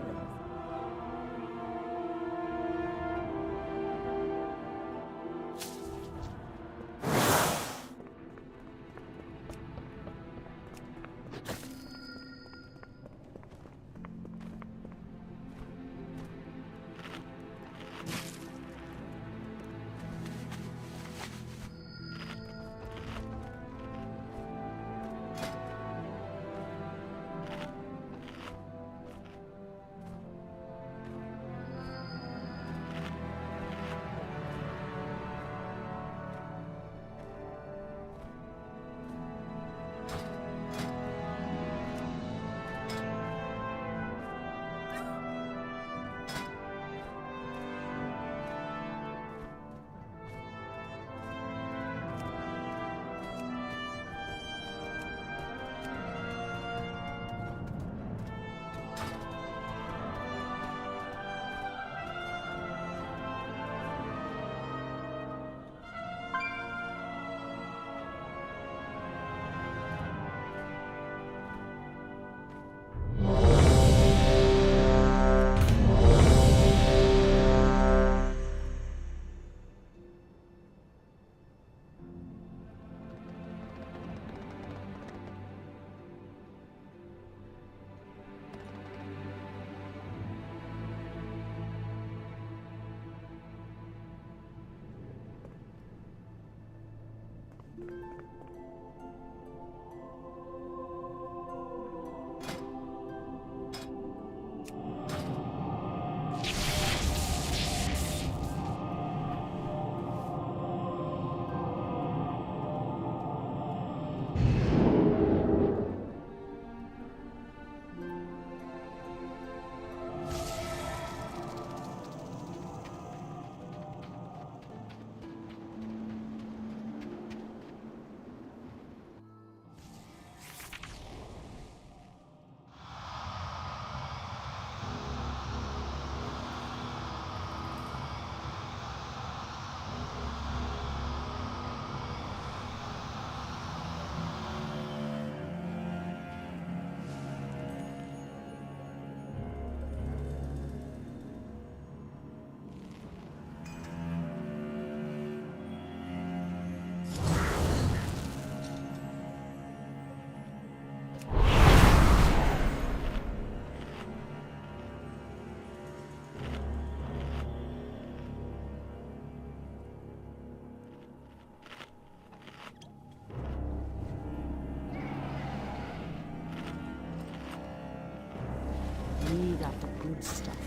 We got the good stuff.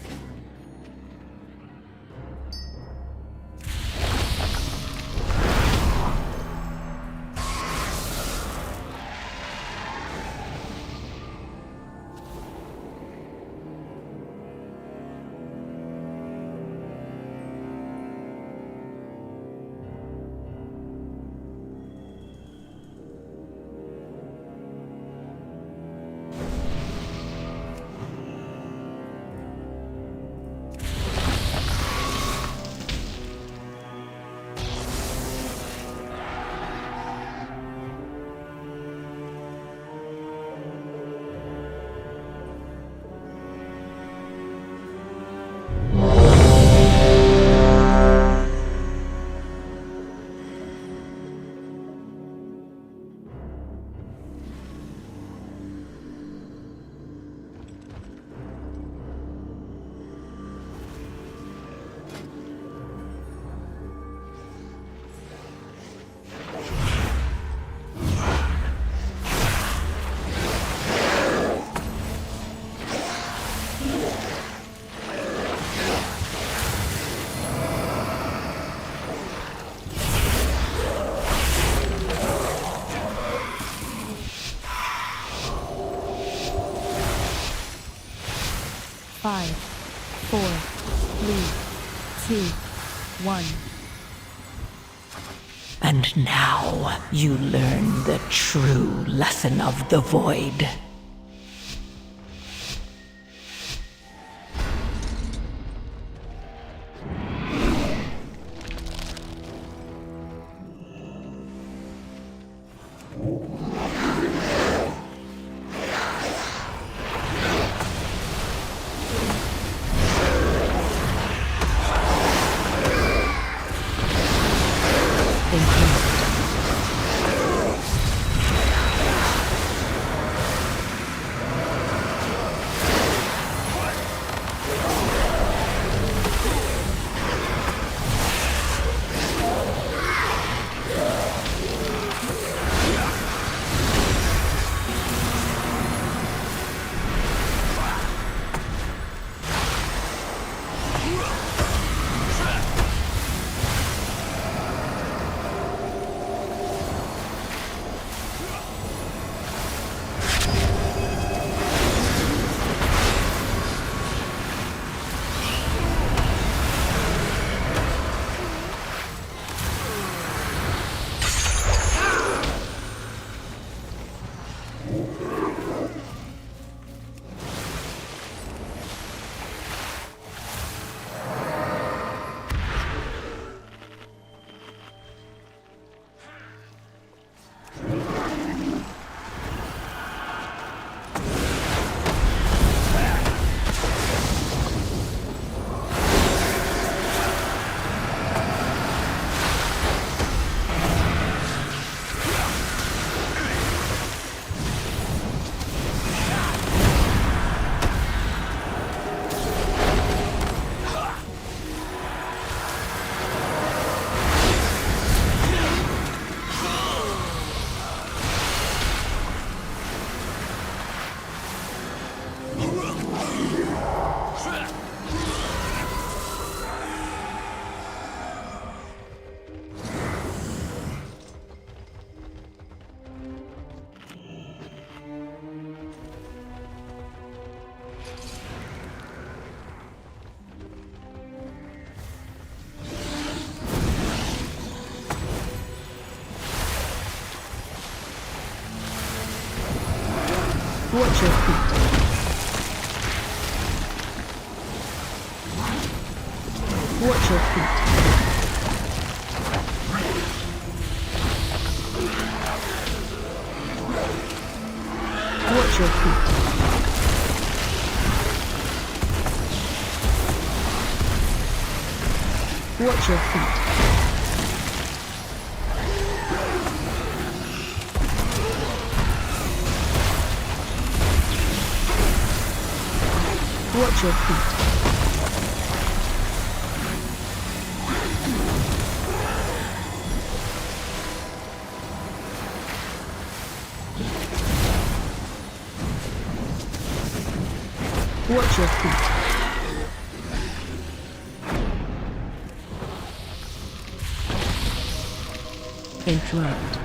Five, 4, 3, 2, 1. And now you learn the true lesson of the void. Watch your feet. Watch your feet. Watch your feet. Watch your feet. Watch your feet. Watch your feet. Interrupt.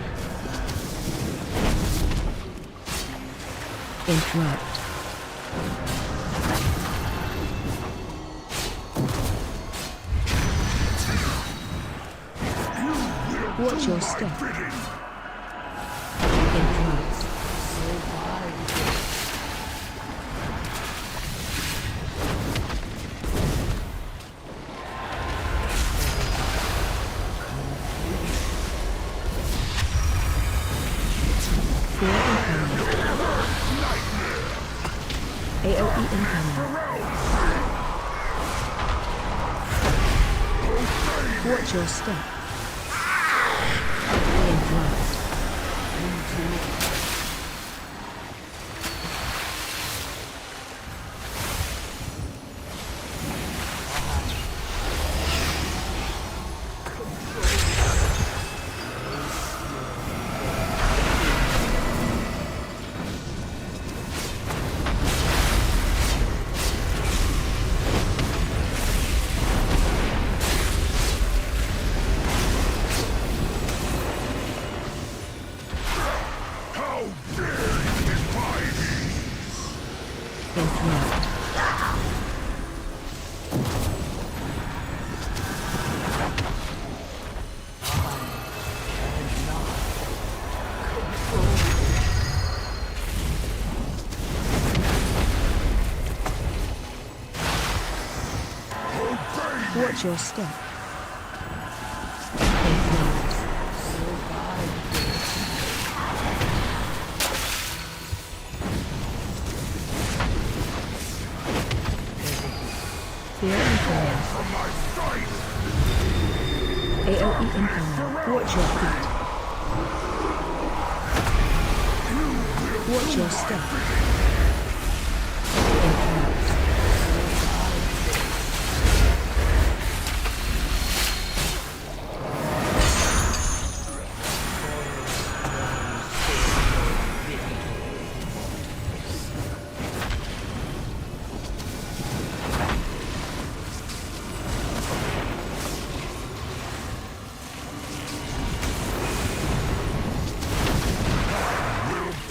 Interrupt. Watch your step. Interrupt. Fear incoming. AOE incoming. Watch your step. Interrupt. How dare you defy me? Interrupt. Watch your step. Interrupt. Fear incoming. From my sight! AOE incoming. Watch your feet. Watch your step. Interrupt.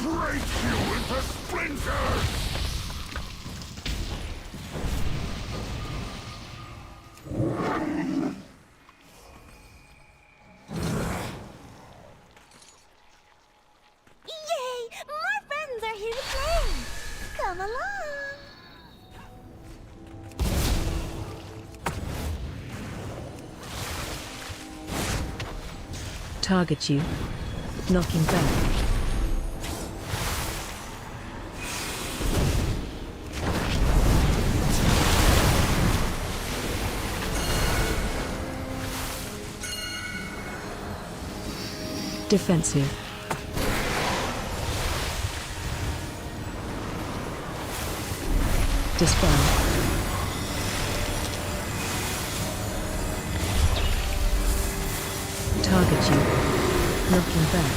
Break you into splinters! Yay! More friends are here to play! Come along! Target you. Knocking back. Defensive. Dispel. Target you. Knocking back.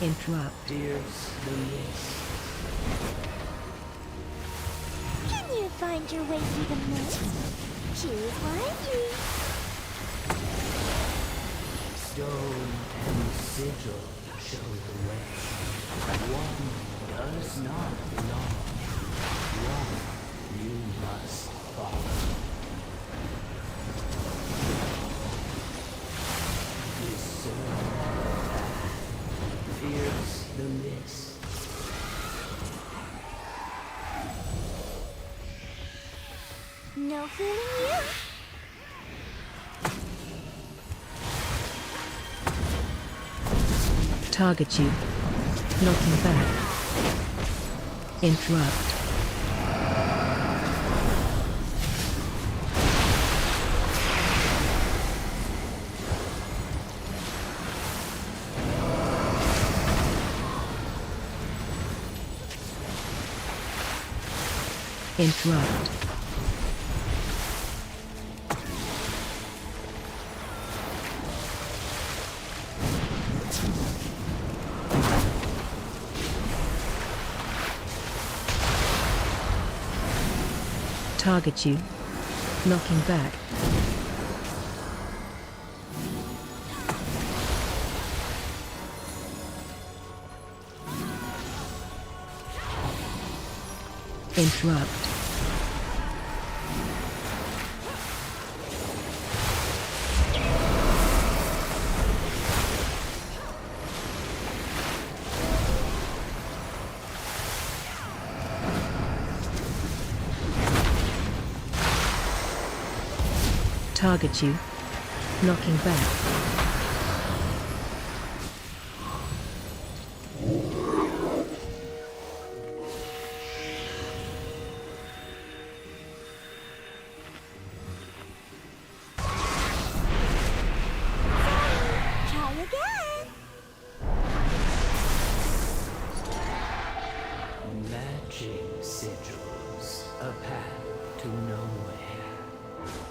Interrupt. Can you find your way through the mist? Choose one you. Stone and sigil show the way. One does not belong. One must follow. Discern the path, pierce the mist. No fooling you. Target you. Knocking back. Interrupt. Interrupt. Target you. Knocking back. Interrupt. Target you. Knocking back. Try again. Matching sigils, a path to nowhere.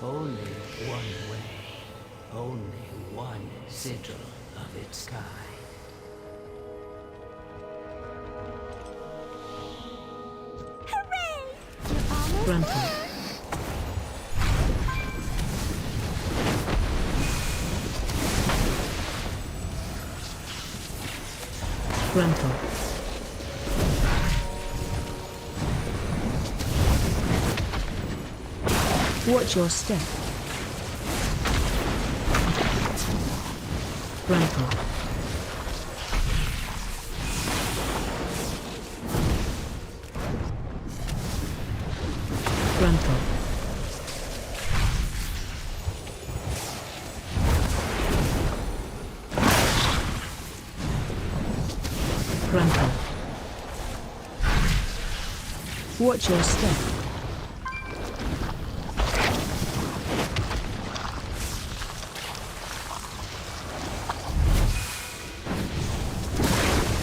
Only one way, only one sigil of its kind. Hooray! You're almost Frontal. there. Frontal. Watch your step. Frontal. Frontal. Frontal. Watch your step.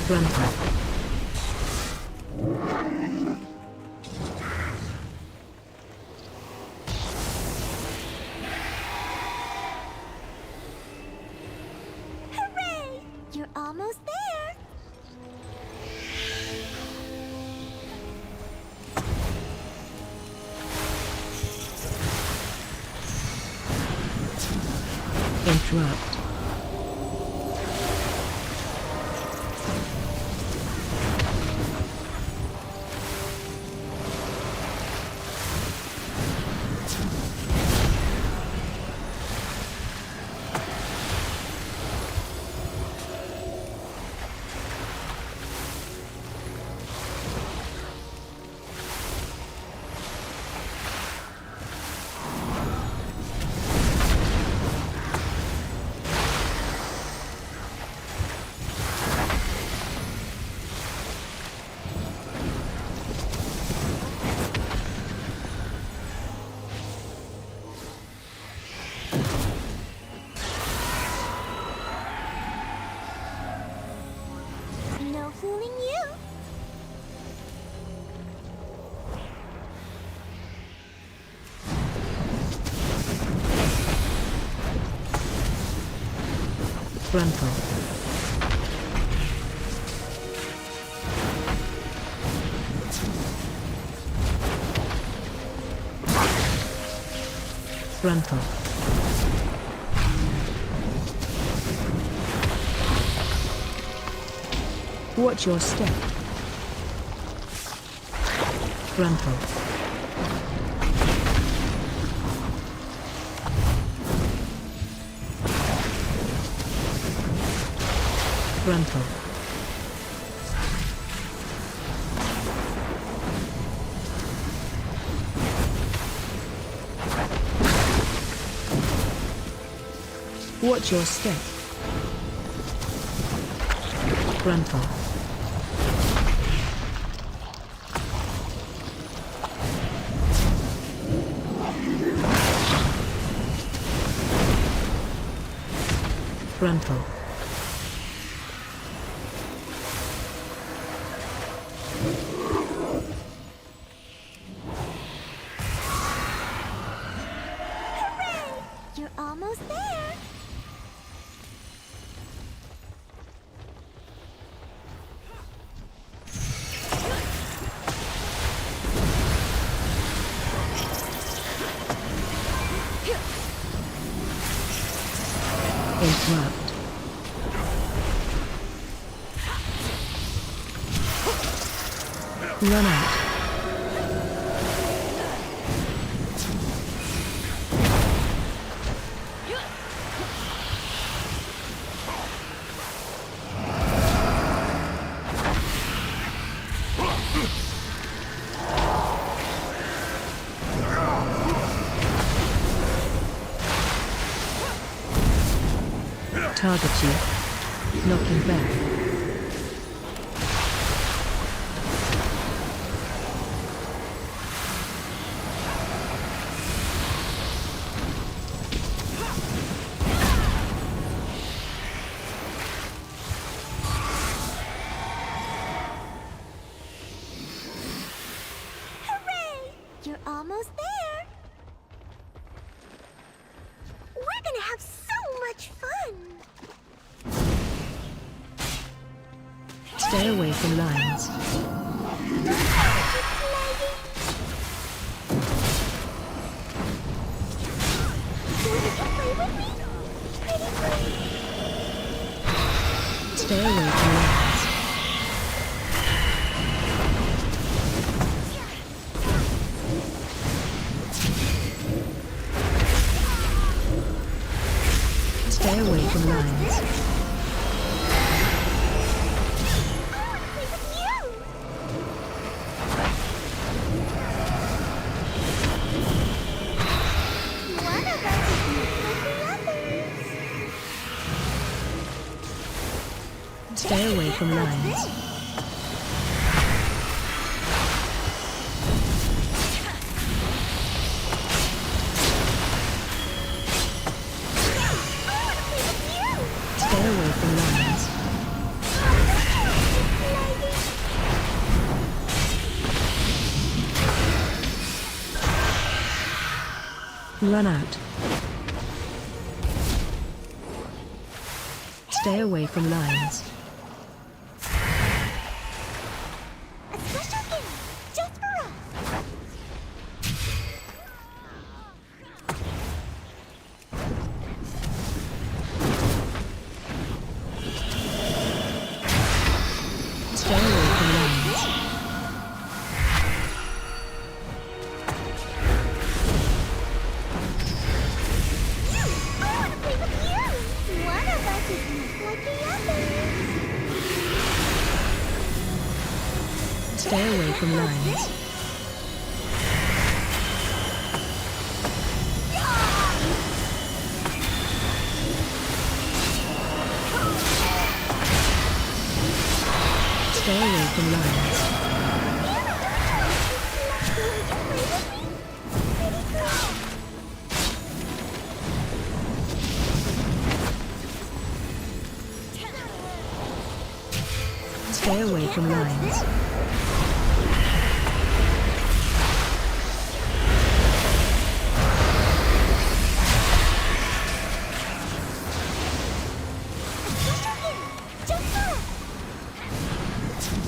Frontal. Hooray! You're almost there. Interrupt. No fooling you. Frontal. Frontal. Watch your step. Frontal. Frontal. Watch your step. Frontal. Frontal. You're almost there. Interrupt. Run out. Target you. Knocking back. Hooray! You're almost there. We're gonna have so much fun. Stay away from lines. Stay away from lines. Stay away from lines. Stay away from lines. Stay away from lines. Run out. Stay away from lines. A special game just for us. Stay away from lines. I want to play with you. One of us is not like the others. Stay away from lines. Stay away from lines. Stay away from lines.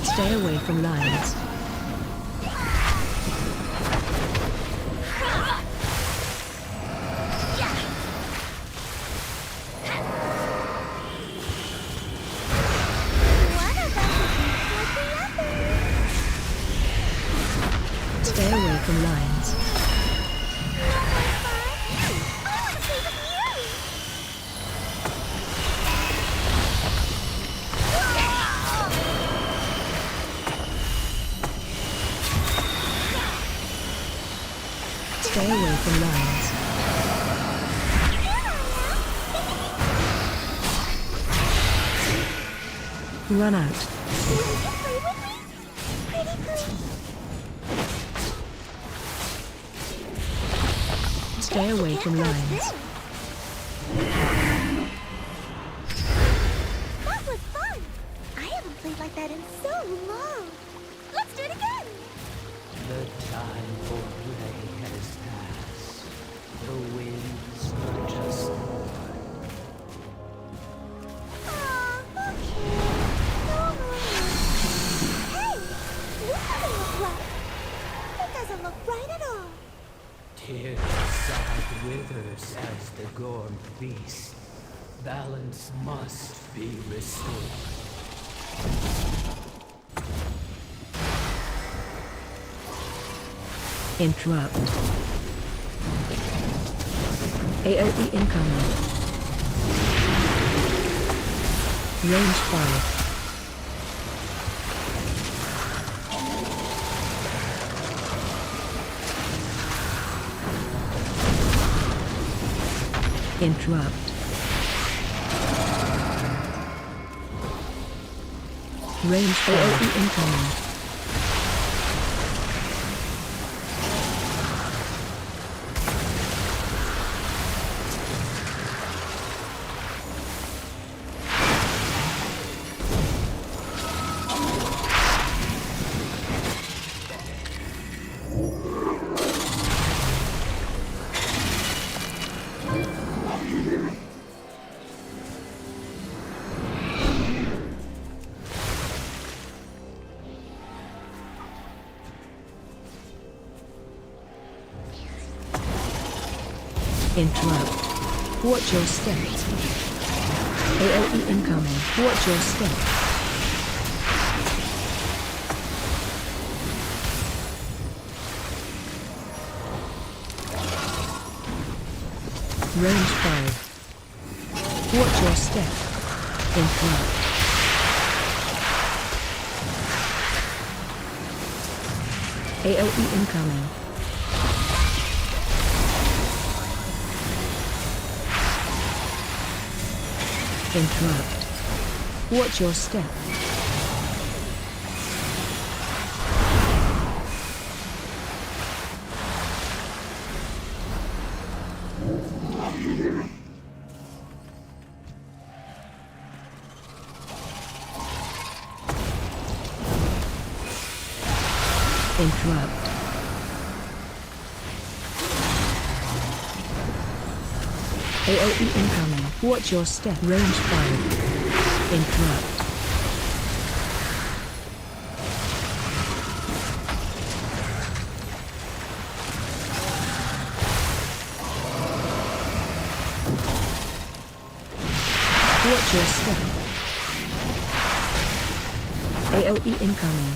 Stay away from lines. Stay away from lines. Stay away from lions. Run out. Stay away from lions. That was fun! I haven't played like that in so long. Let's do it again! The time for play has passed. The winds are just Aw, okay. No more. Hey! This doesn't look right. It doesn't look right at all. tears side withers as the gormed beast. Balance must be restored. Interrupt. AOE incoming. Range 5. Interrupt. Range 5. AOE incoming. Interrupt. Watch your step. AOE incoming. Watch your step. Range 5. Watch your step. Interrupt. AOE incoming. Interrupt. Watch your step. Interrupt. AOE incoming. Watch your step. Range 5. Interrupt. Watch your step. AOE incoming.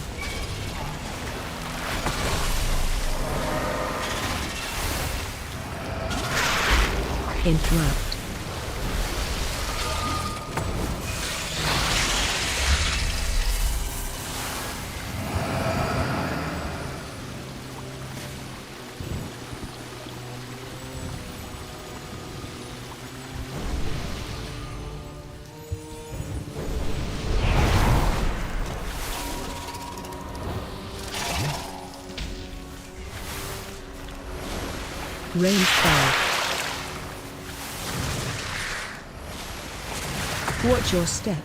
Interrupt. Range 5. Watch your step.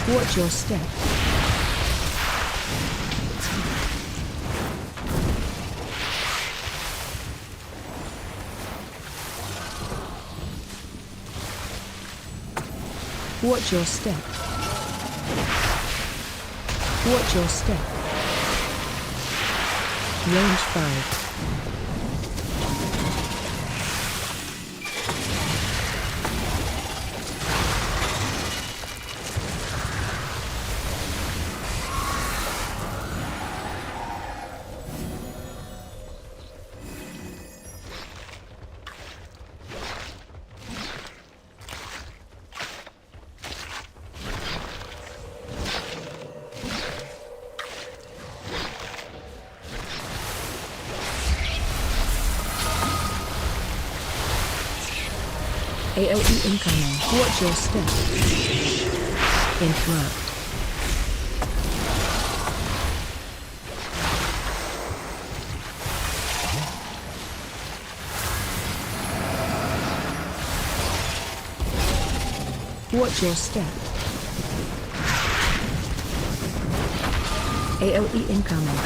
Watch your step. Watch your step. Watch your step. Range 5. AOE incoming. Watch your step. Interrupt. Watch your step. AOE incoming.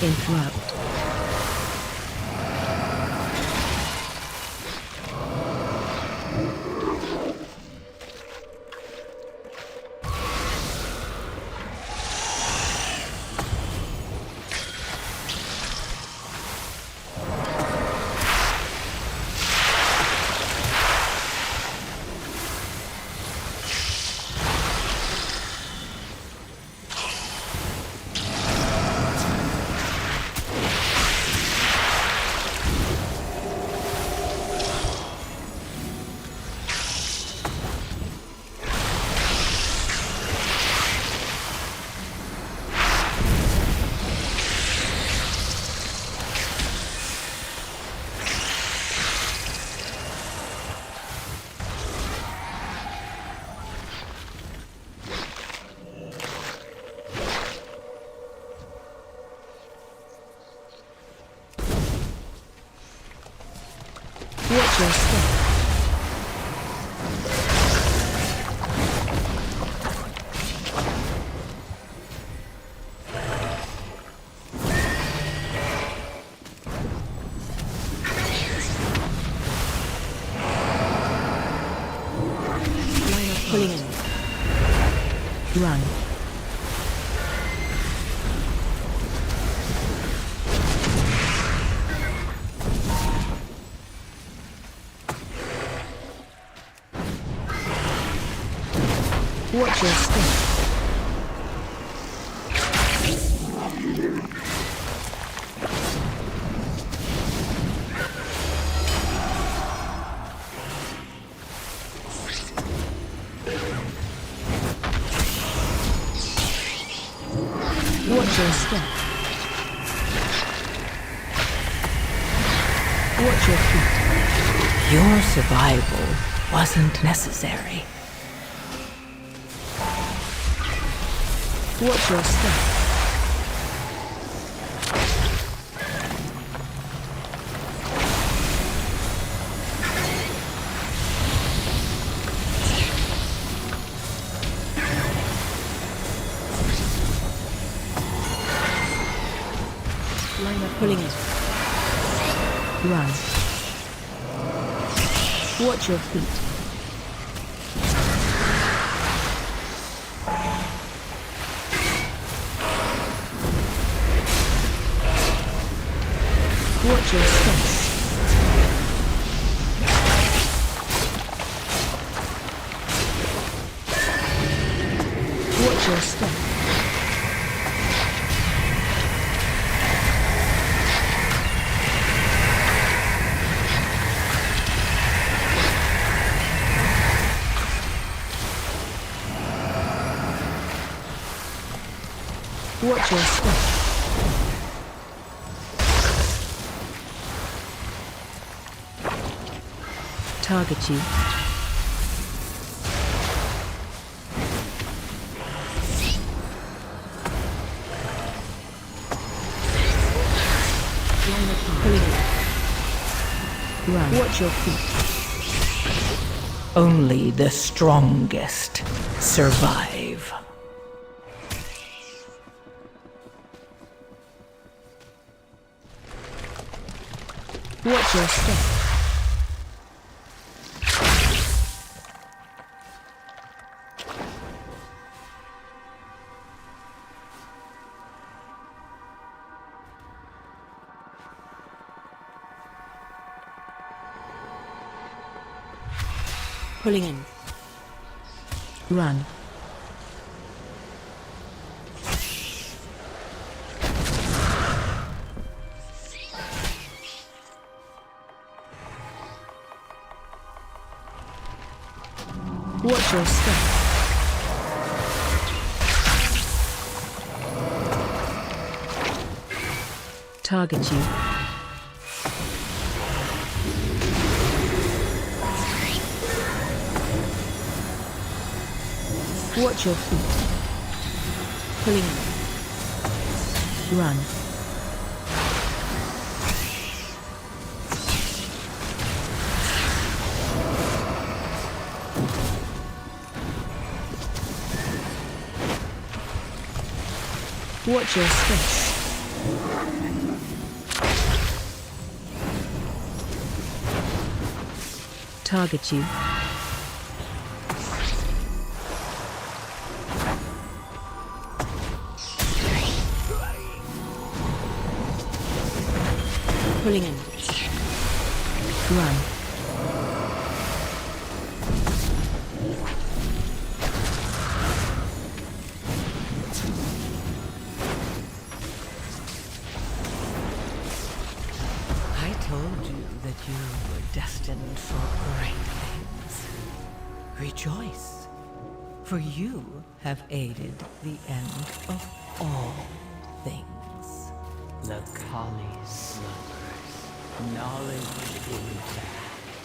Interrupt. Watch your step. Line up pulling in. Run. Watch your step. Watch your step. Watch your feet. Your survival wasn't necessary. Watch your step. Line up pulling it. Run. Watch your feet. Watch your steps. Watch your step. Watch your step. Target you. Line up pulling it. Run. Watch your feet. Only the strongest survive. Watch your step. Pulling in. Run. Watch your step. Target you. Watch your feet. Pulling. Run. Watch your space. Target you. Pulling in. Run. I told you that you were destined for great things. Rejoice, for you have aided the end of all things. The collie slumbers, knowledge intact.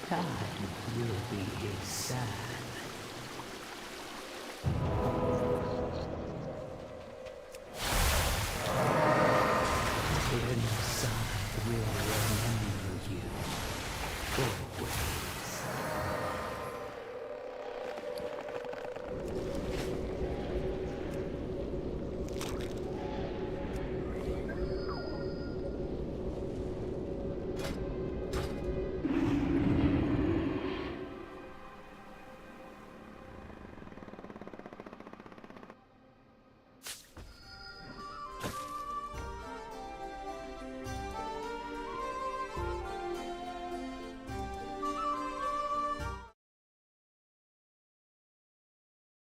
Time will be his side.